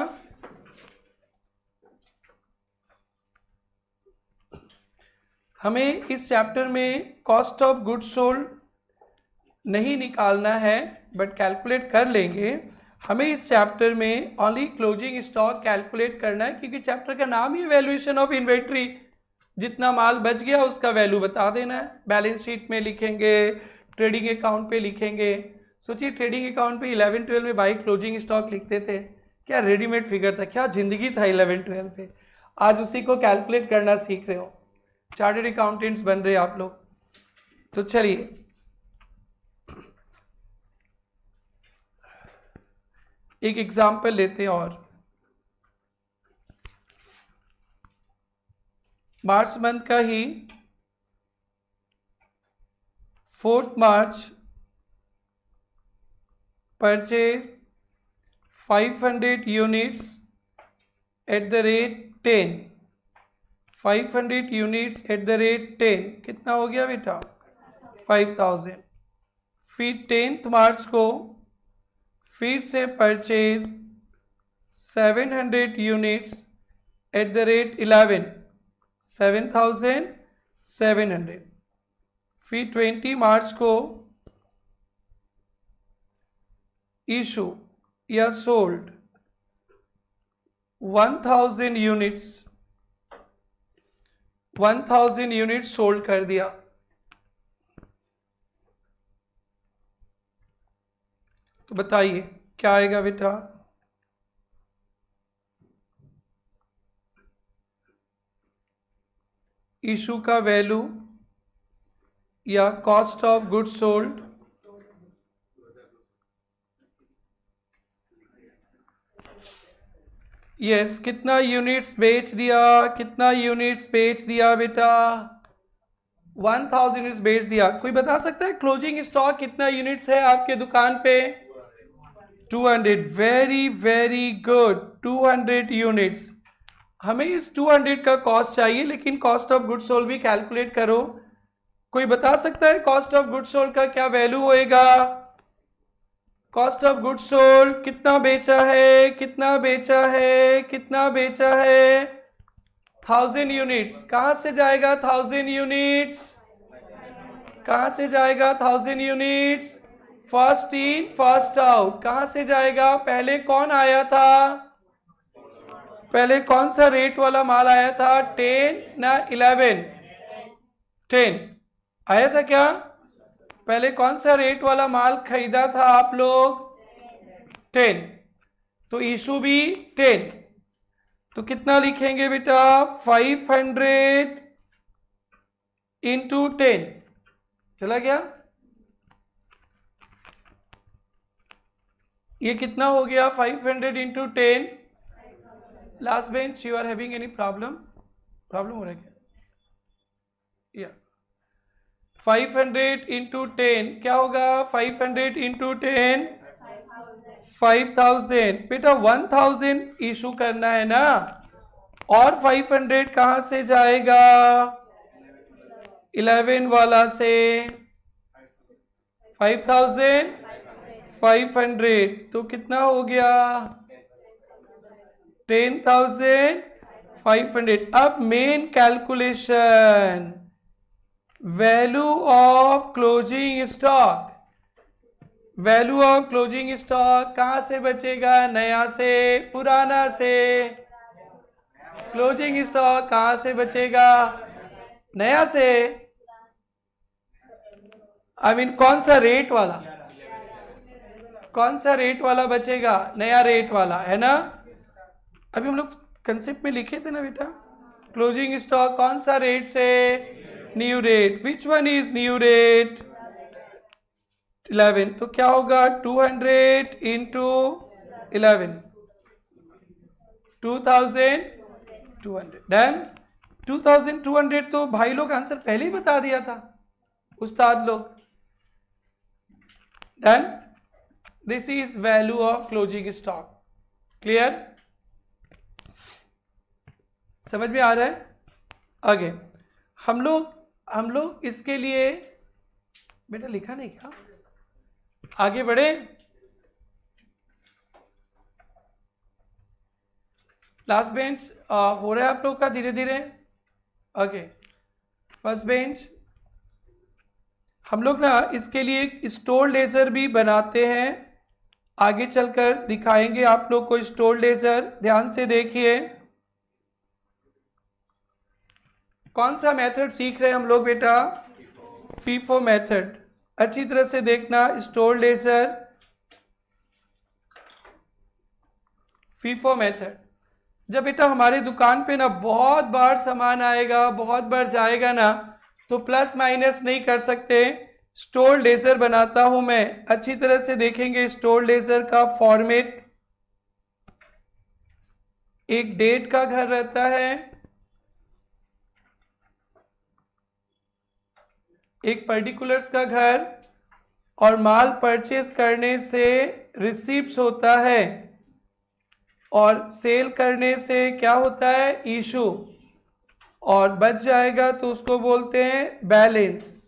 हमें इस चैप्टर में कॉस्ट ऑफ गुड्स सोल्ड नहीं निकालना है, बट कैलकुलेट कर लेंगे। हमें इस चैप्टर में ओनली क्लोजिंग स्टॉक कैलकुलेट करना है, क्योंकि चैप्टर का नाम ही वैल्यूएशन ऑफ इन्वेंट्री, जितना माल बच गया उसका वैल्यू बता देना है। बैलेंस शीट में लिखेंगे, ट्रेडिंग अकाउंट पे लिखेंगे। सोचिए ट्रेडिंग अकाउंट पे 11-12 में भाई क्लोजिंग स्टॉक लिखते थे, क्या रेडीमेड फिगर था, क्या जिंदगी था 11-12 पे। आज उसी को कैलकुलेट करना सीख रहे हो, चार्टर्ड अकाउंटेंट्स बन रहे आप लोग। तो चलिए एक एग्जाम्पल लेते हैं और मार्च मंथ का ही 4th March purchase 500 units at the rate 10, 500 units at the rate 10 कितना हो गया बेटा 5000। फिर 10th मार्च को फिर से purchase 700 units at the rate 11, 7700। फिर 20 मार्च को इशू या सोल्ड 1000 यूनिट्स, 1000 यूनिट्स सोल्ड कर दिया। तो बताइए क्या आएगा बेटा, इशू का वैल्यू या cost of goods sold yes कितना यूनिट्स बेच दिया, कितना यूनिट्स बेच दिया बेटा 1000 यूनिट्स बेच दिया। कोई बता सकता है क्लोजिंग स्टॉक कितना यूनिट्स है आपके दुकान पे 200। Very very good 200 units. हमें इस 200 का कॉस्ट चाहिए लेकिन कॉस्ट ऑफ गुड्स सोल्ड भी कैलकुलेट करो। कोई बता सकता है कॉस्ट ऑफ गुड्स सोल्ड का क्या वैल्यू होएगा, कॉस्ट ऑफ गुड्स सोल्ड कितना बेचा है, कितना बेचा है, कितना बेचा है 1000 यूनिट्स। कहां से जाएगा 1000 यूनिट्स, कहां से जाएगा 1000 units, first in first out. कहां से जाएगा, पहले कौन आया था, पहले कौन सा रेट वाला माल आया था 10 ना 11, 10 आया था क्या, पहले कौन सा रेट वाला माल खरीदा था आप लोग 10, तो इशू भी 10। तो कितना लिखेंगे बेटा 500 इंटू 10 चला गया, ये कितना हो गया 500 into 10। Last bench you are having any problem हो रहा है क्या, या 500 इंटू 10 क्या होगा 500 इंटू 10 5000। बेटा 1000 इशू करना है ना, और 500 कहां से जाएगा 11 वाला से 5500, तो कितना हो गया 10,500। अब main calculation value of closing stock, value of closing stock कहां से बचेगा, नया से पुराना से, क्लोजिंग स्टॉक कहां से बचेगा, नया से, आई मीन कौन सा रेट वाला, कौन सा रेट वाला बचेगा, नया रेट वाला है ना। अभी हम लोग कंसेप्ट में लिखे थे ना बेटा, क्लोजिंग स्टॉक कौन सा रेट से, new rate. Which one is new rate 11, तो क्या होगा 200 इंटू 11 2200 डन। 2200 तो भाई लोग आंसर पहले ही बता दिया था उस्ताद लोग, done. This is value of closing stock, clear, समझ में आ रहा है। आगे हम लोग इसके लिए बेटा लिखा नहीं क्या, आगे बढ़े। लास्ट बेंच हो रहा है आप लोग का धीरे धीरे। ओके फर्स्ट बेंच हम लोग ना इसके लिए स्टोर लेजर भी बनाते हैं, आगे चलकर दिखाएंगे आप लोग को स्टोर लेजर। ध्यान से देखिए कौन सा मेथड सीख रहे हैं हम लोग बेटा, फीफो मेथड। अच्छी तरह से देखना, स्टोर लेजर फीफो मेथड। जब बेटा हमारे दुकान पे ना बहुत बार सामान आएगा, बहुत बार जाएगा ना, तो प्लस माइनस नहीं कर सकते, स्टोर लेजर बनाता हूं मैं। अच्छी तरह से देखेंगे स्टोर लेजर का फॉर्मेट एक डेट का घर रहता है, एक पर्टिकुलर्स का घर, और माल परचेस करने से रिसीप्ट्स होता है और सेल करने से क्या होता है, इशू, और बच जाएगा तो उसको बोलते हैं बैलेंस।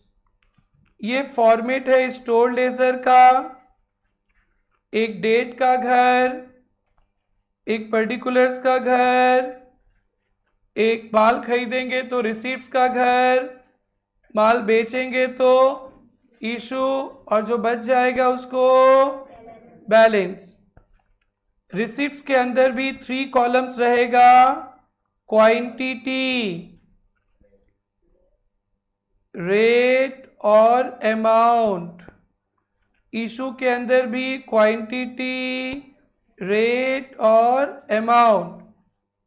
ये फॉर्मेट है स्टोर लेजर का। एक डेट का घर, एक पर्टिकुलर्स का घर, एक माल खरीदेंगे तो रिसीप्ट्स का घर, माल बेचेंगे तो इशू, और जो बच जाएगा उसको बैलेंस। रिसीप्ट्स के अंदर भी 3 कॉलम्स रहेगा, क्वांटिटी, रेट और अमाउंट। इशू के अंदर भी क्वांटिटी, रेट और अमाउंट।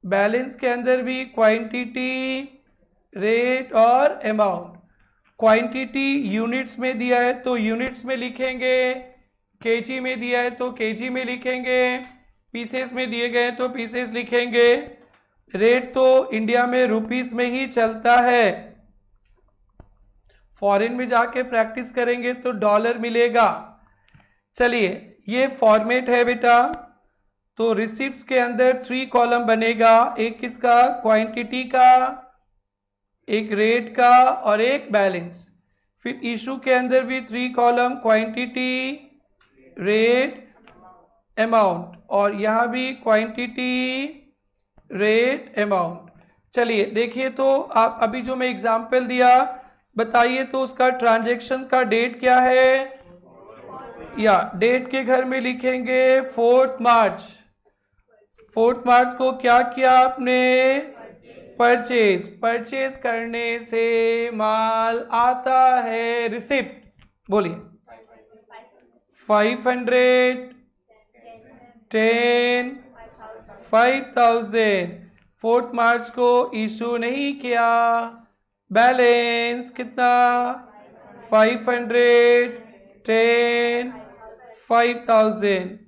बैलेंस के अंदर भी क्वांटिटी, रेट और अमाउंट। क्वांटिटी यूनिट्स में दिया है तो यूनिट्स में लिखेंगे, केजी में दिया है तो केजी में लिखेंगे, पीसेस में दिए गए तो पीसेस लिखेंगे। रेट तो इंडिया में रुपीस में ही चलता है, फॉरेन में जाके प्रैक्टिस करेंगे तो डॉलर मिलेगा। चलिए, ये फॉर्मेट है बेटा। तो रिसिप्ट्स के अंदर 3 कॉलम बनेगा, एक किसका, क्वांटिटी का, एक रेट का और एक बैलेंस। फिर इशू के अंदर भी 3 कॉलम, क्वांटिटी, रेट, अमाउंट, और यहाँ भी क्वांटिटी, रेट, अमाउंट। चलिए देखिए, तो आप अभी जो मैं एग्जाम्पल दिया बताइए तो उसका ट्रांजैक्शन का डेट क्या है, या डेट के घर में लिखेंगे 4 मार्च। 4 मार्च को क्या किया आपने, परचेज करने से माल आता है, रिसिप्ट बोलिए 500, 10, 5000। 4 मार्च को इशू नहीं किया, बैलेंस कितना, 500, 10, 5000।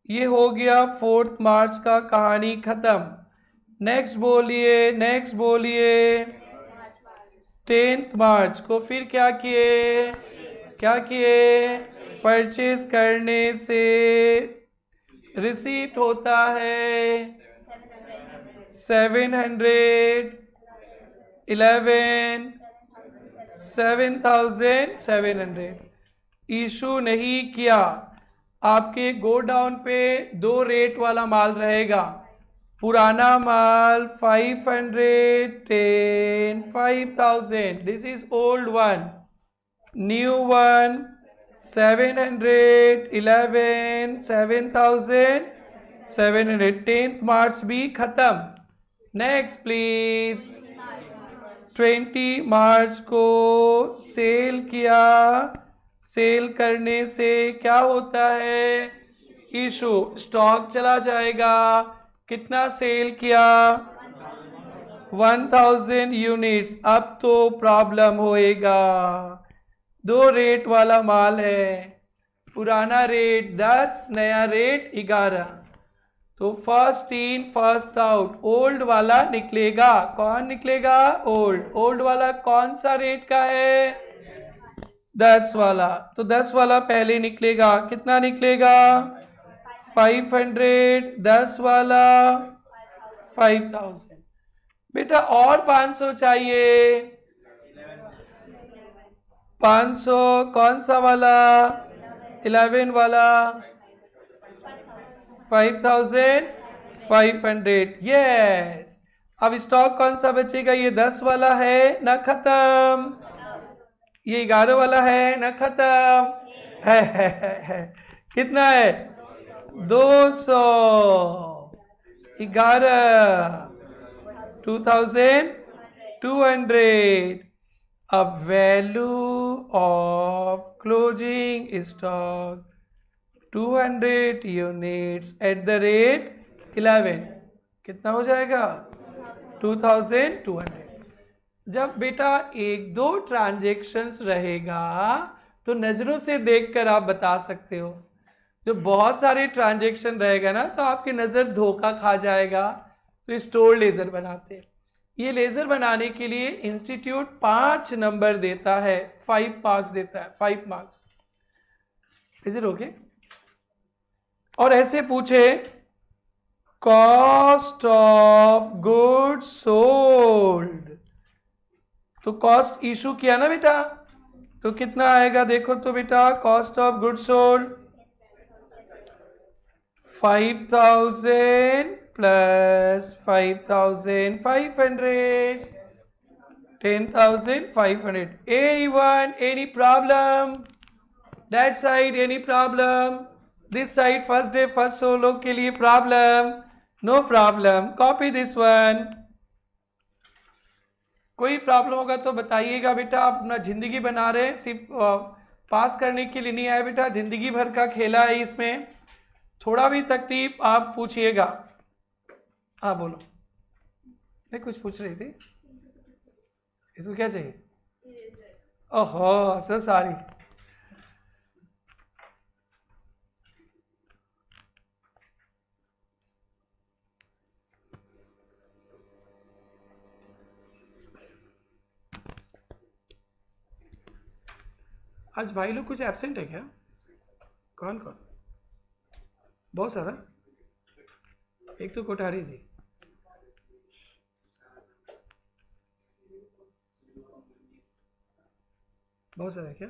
ये हो गया 4 मार्च का कहानी खत्म। नेक्स्ट बोलिए, नेक्स्ट बोलिए। 10 मार्च को फिर क्या किए, क्या किए, परचेज करने से रिसीट होता है 700, 11, 7700। इशू नहीं किया। आपके गोडाउन पे 2 रेट वाला माल रहेगा। पुराना माल 510, 5000, this is old one. New one 700, 11, 7700। 10th मार्च भी खत्म। Next please. 20 मार्च को सेल किया, सेल करने से क्या होता है, इशू, स्टॉक चला जाएगा। कितना सेल किया, 1000 यूनिट्स। अब तो प्रॉब्लम होएगा, 2 रेट वाला माल है, पुराना रेट 10, नया रेट 11। तो first in first out, old वाला निकलेगा। कौन निकलेगा, ओल्ड। ओल्ड वाला कौन सा रेट का है, 10 वाला। तो 10 वाला पहले निकलेगा। कितना निकलेगा, 500, 10 वाला 5000। बेटा और 500 चाहिए। 500 कौन सा वाला, 11 वाला 5500। यस। अब स्टॉक कौन सा बचेगा, ये 10 वाला है ना खत्म, ये 11 वाला है ना खत्म है। कितना है, 200, 11, 2200। A value of closing stock 200 units at the rate 11। कितना हो जाएगा, 2200। जब बेटा 1-2 ट्रांजेक्शन्स रहेगा तो नज़रों से देखकर आप बता सकते हो। जो बहुत सारे ट्रांजेक्शन रहेगा ना तो आपकी नज़र धोखा खा जाएगा, तो स्टोर लेजर बनाते हैं। ये लेजर बनाने के लिए इंस्टीट्यूट 5 नंबर देता है, 5 मार्क्स देता है, 5 मार्क्स। Is it okay? और ऐसे पूछे कॉस्ट ऑफ गुड्स सोल्ड, तो कॉस्ट इशू किया ना बेटा, तो कितना आएगा देखो तो बेटा, cost of goods sold 5,000 plus 5,500, 10,500. Anyone, any problem? That side, any problem? This side, first day, first solo के लिए problem? No problem. Copy this one. कोई प्रॉब्लम होगा तो बताइएगा बेटा। आप अपना जिंदगी बना रहे हैं, सिर्फ पास करने के लिए नहीं आए बेटा, जिंदगी भर का खेला है इसमें। थोड़ा भी तकलीफ आप पूछिएगा। हाँ बोलो, नहीं कुछ पूछ रही थी, इसको क्या चाहिए? ओहो सो सॉरी। आज भाई लोग कुछ एब्सेंट है क्या? कौन कौन? बहुत सारा। एक तो कोठारी जी, बहुत सारा है क्या?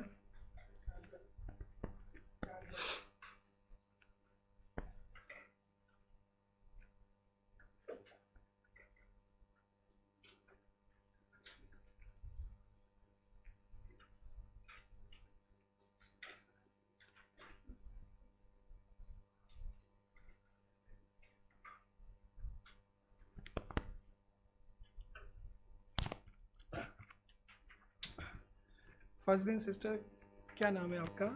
फर्स्ट बेंच सिस्टर, क्या नाम है आपका?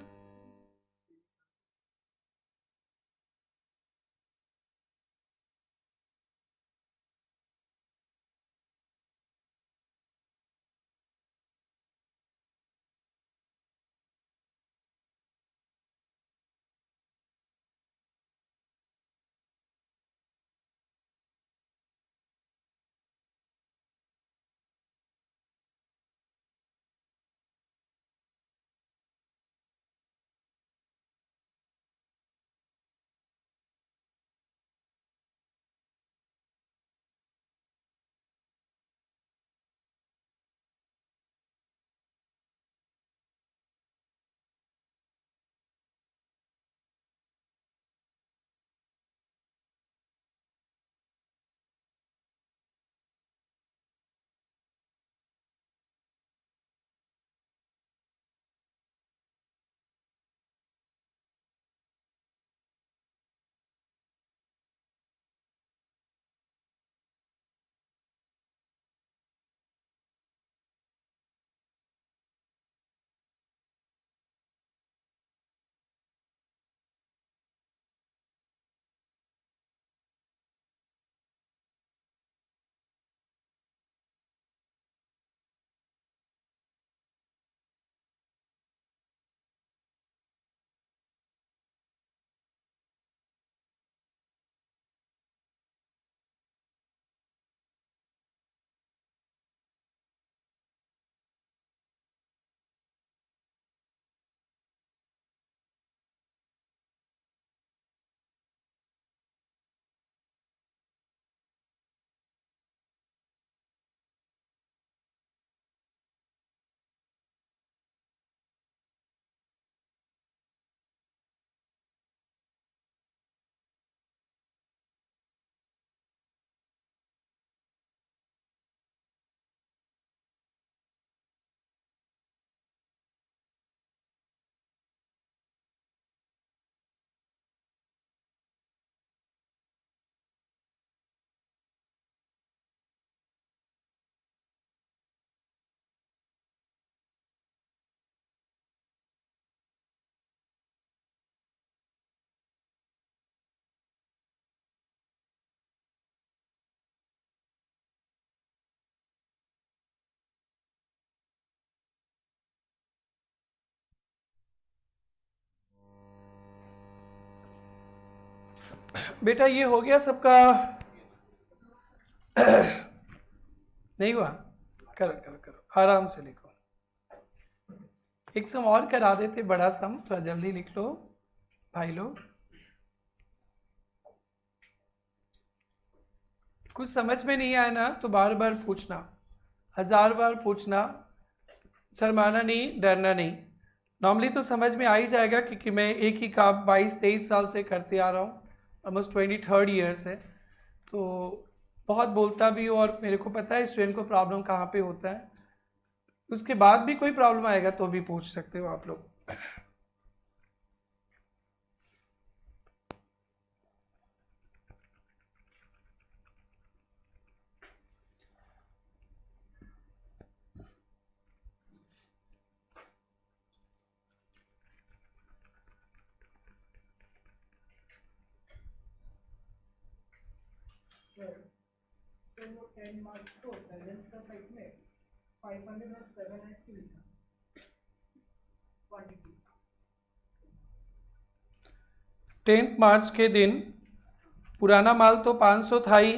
बेटा ये हो गया सबका? नहीं हुआ? करो करो करो, आराम से लिखो। एक सम और करा देते, बड़ा सम, थोड़ा जल्दी लिख लो भाई लोग। कुछ समझ में नहीं आया ना तो बार बार पूछना, 1000 बार पूछना, शर्माना नहीं, डरना नहीं। नॉर्मली तो समझ में आ ही जाएगा क्योंकि मैं एक ही काम 22-23 साल से करते आ रहा हूँ, ऑलमोस्ट 23rd ईयर से, तो बहुत बोलता भी हूँ और मेरे को पता है स्टूडेंट को प्रॉब्लम कहाँ पे होता है। उसके बाद भी कोई प्रॉब्लम आएगा तो भी पूछ सकते हो आप लोग। सर वो 10 मार्क्स को बैलेंस का साइड में 500 और 780 लिखा क्वांटिटी। 10 मार्च के दिन पुराना माल तो 500 था ही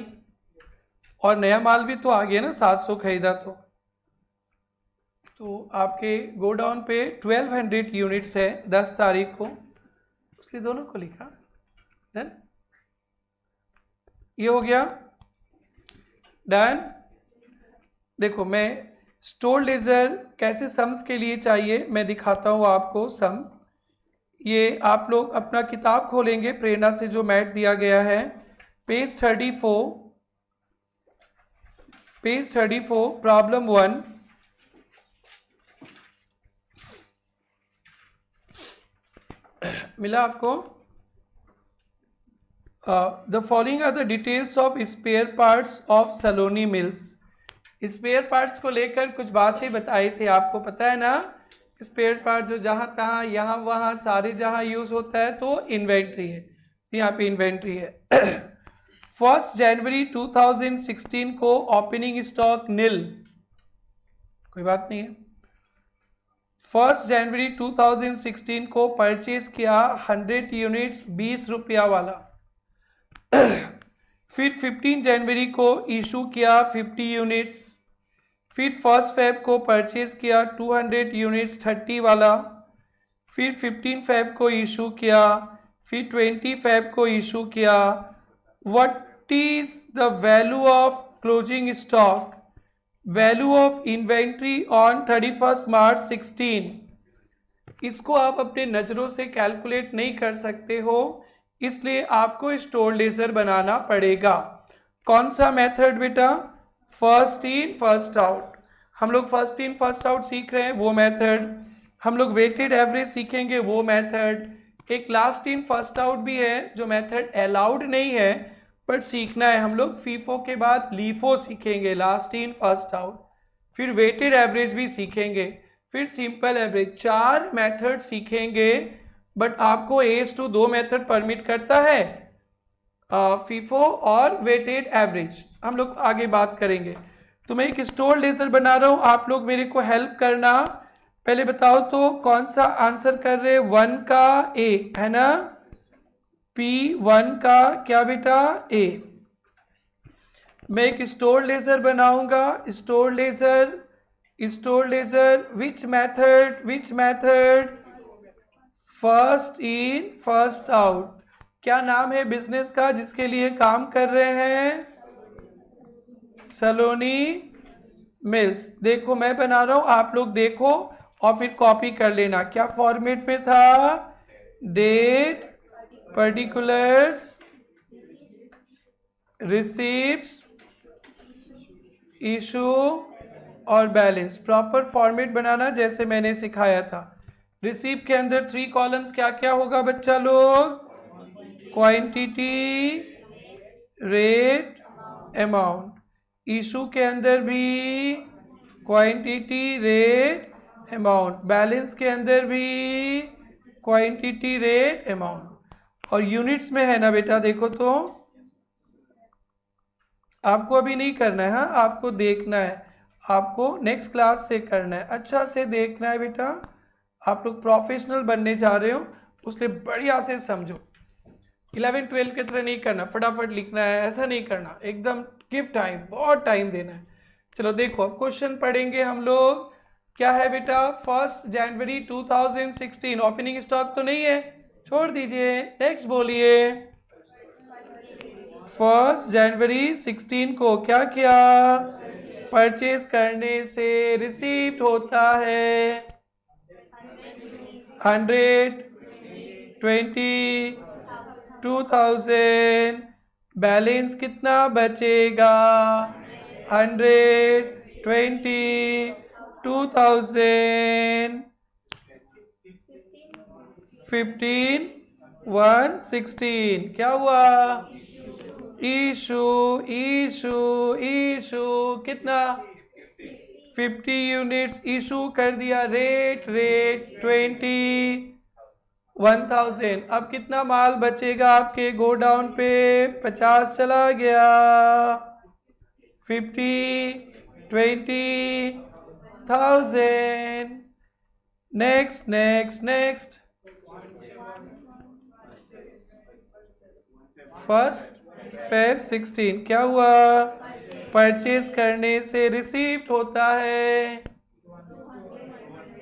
और नया माल भी तो आ गया ना, 700 खरीदा तो आपके गोडाउन पे 1200 यूनिट्स है 10 तारीख को, इसलिए दोनों को लिखा। डन, ये हो गया डन। देखो मैं स्टोर लेजर कैसे सम्स के लिए चाहिए मैं दिखाता हूँ आपको सम। ये आप लोग अपना किताब खोलेंगे प्रेरणा से, जो मैथ दिया गया है, पेज 34 प्रॉब्लम 1। मिला आपको? The following are the details of spare parts of Saloni mills. Spare parts को लेकर कुछ बातें बताई थी, आपको पता है ना, स्पेयर पार्ट जो जहाँ तहाँ यहाँ वहाँ सारे जहाँ यूज होता है तो इन्वेंट्री है, यहाँ पे इन्वेंट्री है। 1 जनवरी 2016 को ओपनिंग स्टॉक नील, कोई बात नहीं है। 1 जनवरी 2016 को परचेज किया 100 यूनिट्स 20 रुपया वाला। फिर 15 जनवरी को इशू किया 50 यूनिट्स। फिर 1 फेब को परचेज किया 200 यूनिट्स 30 वाला। फिर 15 फेब को इशू किया, फिर 20 फेब को इशू किया। What is the value of closing stock? Value of inventory on 31 मार्च 16। इसको आप अपने नज़रों से कैलकुलेट नहीं कर सकते हो, इसलिए आपको स्टोर लेजर बनाना पड़ेगा। कौन सा मेथड बेटा? First in first out. हम लोग फर्स्ट इन फर्स्ट आउट सीख रहे हैं, वो मेथड। हम लोग वेटेड एवरेज सीखेंगे, वो मेथड। एक लास्ट इन फर्स्ट आउट भी है जो मेथड अलाउड नहीं है बट सीखना है। हम लोग फीफो के बाद लीफो सीखेंगे, लास्ट इन फर्स्ट आउट। फिर वेटेड एवरेज भी सीखेंगे, फिर सिंपल एवरेज। 4 मेथड सीखेंगे बट आपको AS2 2 मेथड परमिट करता है, फीफो और वेटेड एवरेज। हम लोग आगे बात करेंगे। तो मैं एक स्टोर लेजर बना रहा हूं, आप लोग मेरे को हेल्प करना। पहले बताओ तो कौन सा आंसर कर रहे? 1 का A है ना, P1 का क्या बेटा? A। मैं एक स्टोर लेजर बनाऊंगा, store laser which method? First in first out. क्या नाम है बिजनेस का जिसके लिए काम कर रहे हैं? सलोनी मिल्स। देखो मैं बना रहा हूं, आप लोग देखो और फिर कॉपी कर लेना। क्या फॉर्मेट में था? डेट, पर्टिकुलर्स, रिसीप्ट्स, इशू और बैलेंस। प्रॉपर फॉर्मेट बनाना जैसे मैंने सिखाया था। रिसीप्ट के अंदर 3 कॉलम्स क्या क्या होगा बच्चा लोग? Quantity, rate, amount. इशू के अंदर भी क्वांटिटी, रेट, अमाउंट। बैलेंस के अंदर भी क्वांटिटी, रेट, अमाउंट। और यूनिट्स में है ना बेटा, देखो तो आपको अभी नहीं करना है, हाँ आपको देखना है, आपको नेक्स्ट क्लास से करना है, अच्छा से देखना है बेटा। आप लोग प्रोफेशनल बनने जा रहे हो उसलिए बढ़िया से समझो। 11-12 की तरह नहीं करना, फटाफट लिखना है, ऐसा नहीं करना, एकदम गिव टाइम, बहुत टाइम देना है। चलो देखो अब क्वेश्चन पढ़ेंगे हम लोग। क्या है बेटा, 1 जनवरी 2016 ओपनिंग स्टॉक तो नहीं है, छोड़ दीजिए। नेक्स्ट बोलिए। 1 जनवरी 16 को क्या किया, परचेज करने से रिसीव्ड होता है 122,000। बैलेंस कितना बचेगा, 122,000। 15,116 क्या हुआ, इशू इशू इशू कितना, 50 यूनिट्स इशू कर दिया। रेट 21,000। अब कितना माल बचेगा आपके गोडाउन पे, 50 चला गया, 50,20,000। Next next next. 1 Feb 16 क्या हुआ, परचेज करने से रिसीव्ड होता है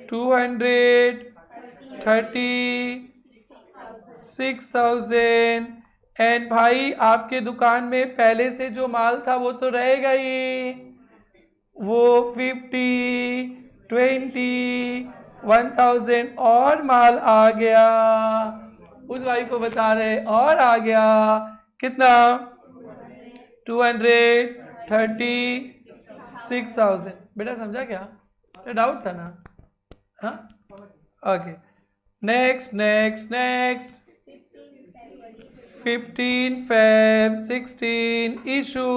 236,000। एंड भाई आपके दुकान में पहले से जो माल था वो तो रहेगा ही, वो 50,20,1,000 और माल आ गया। उस भाई को बता रहे और आ गया कितना, 236,000। बेटा समझा क्या, डाउट था ना? हाँ okay. Next next next. 15 Feb 16 issue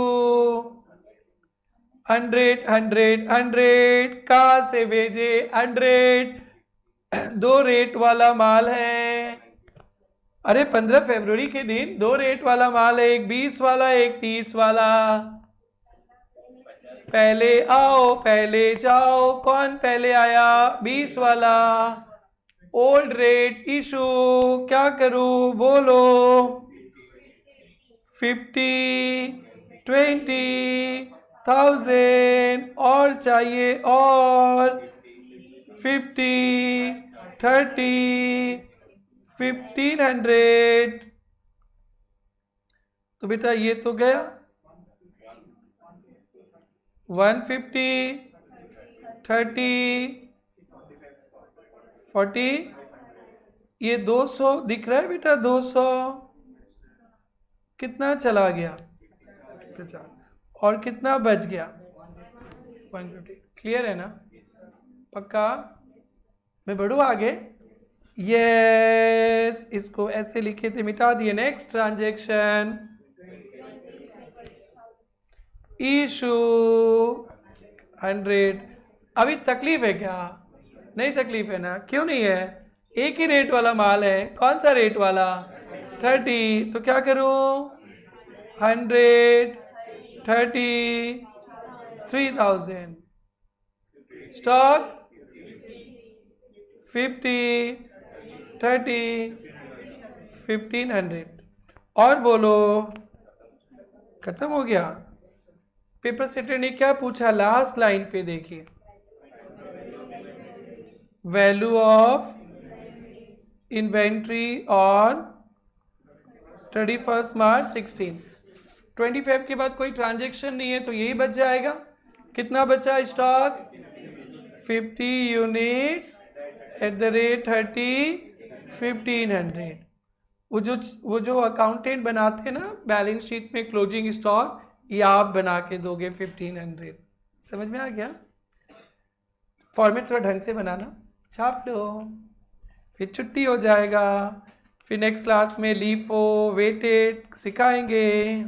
100 कहाँ से भेजे, 100 दो रेट वाला माल है। अरे 15 फरवरी के दिन दो रेट वाला माल है, एक 20 वाला एक 30 वाला। पहले आओ पहले जाओ, कौन पहले आया, 20 वाला। ओल्ड रेट इशू क्या करूं बोलो, 50,20,000 और चाहिए और 50,30,1,500। तो बेटा ये तो गया 150, 30, 40, ये 200 दिख रहा है बेटा, 200 कितना चला गया, और कितना बच गया 150। क्लियर है ना, पक्का? मैं बढ़ू आगे, यस। इसको ऐसे लिखे थे, मिटा दिए। Next transaction issue 100। अभी तकलीफ है क्या, नहीं तकलीफ है ना, क्यों नहीं है, एक ही रेट वाला माल है। कौन सा रेट वाला, 30। तो क्या करूं, 133,000। स्टॉक 50, 30, 1,500। और बोलो, खत्म हो गया। पेपर सेटर ने क्या पूछा, लास्ट लाइन पे देखिए, वैल्यू ऑफ इन्वेंट्री ऑन 31 मार्च 16। 25 के बाद कोई ट्रांजेक्शन नहीं है तो यही बच जाएगा। कितना बचा stock, 50 units at the rate 30, 1,500। वो जो अकाउंटेंट बनाते हैं ना बैलेंस शीट में क्लोजिंग स्टॉक, ये आप बना के दोगे 1,500। समझ में आ गया, फॉर्मेट थोड़ा ढंग से बनाना, छाप लो, फिर छुट्टी हो जाएगा। फिर नेक्स्ट क्लास में लीफो वेटेड सिखाएंगे।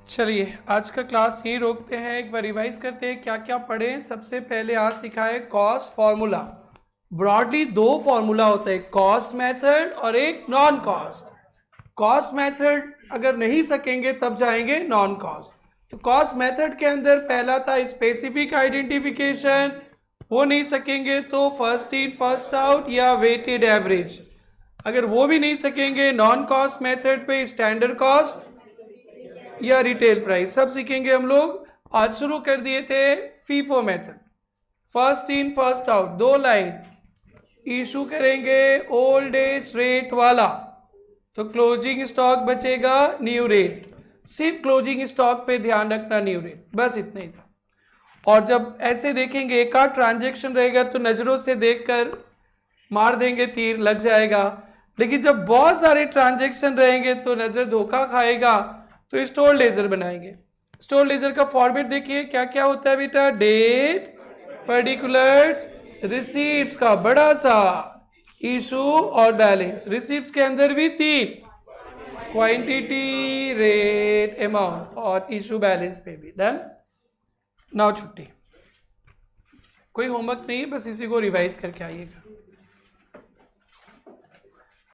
चलिए आज का क्लास यहीं रोकते हैं, एक बार रिवाइज करते हैं क्या क्या पढ़े। सबसे पहले आज सीखा है कॉस्ट फॉर्मूला। ब्रॉडली दो फॉर्मूला होता है, कॉस्ट मेथड और एक नॉन कॉस्ट। कॉस्ट मेथड अगर नहीं सकेंगे तब जाएंगे नॉन कॉस्ट। तो कॉस्ट मेथड के अंदर पहला था स्पेसिफिक आइडेंटिफिकेशन, वो नहीं सकेंगे तो फर्स्ट इन फर्स्ट आउट या वेटेड एवरेज। अगर वो भी नहीं सकेंगे नॉन कॉस्ट मेथड पे स्टैंडर्ड कॉस्ट या रिटेल प्राइस, सब सीखेंगे हम लोग। आज शुरू कर दिए थे FIFO method, first in first out, दो लाइन इशू करेंगे ओल्ड एज रेट वाला, तो क्लोजिंग स्टॉक बचेगा न्यू रेट। सिर्फ क्लोजिंग स्टॉक पे ध्यान रखना, न्यू रेट, बस इतना ही था। और जब ऐसे देखेंगे एक आध ट्रांजेक्शन रहेगा तो नजरों से देखकर मार देंगे तीर, लग जाएगा। लेकिन जब बहुत सारे ट्रांजेक्शन रहेंगे तो नजर धोखा खाएगा, तो स्टोर लेजर बनाएंगे। स्टोर लेजर का फॉर्मेट देखिए क्या क्या होता है बेटा, डेट, पर्टिकुलर्स, रिसीप्ट्स का बड़ा सा, इशू और बैलेंस। रिसीप्ट्स के अंदर भी तीन, क्वांटिटी, रेट, अमाउंट, और इशू बैलेंस पे भी। डन। नाउ छुट्टी, कोई होमवर्क नहीं है, बस इसी को रिवाइज करके आइएगा।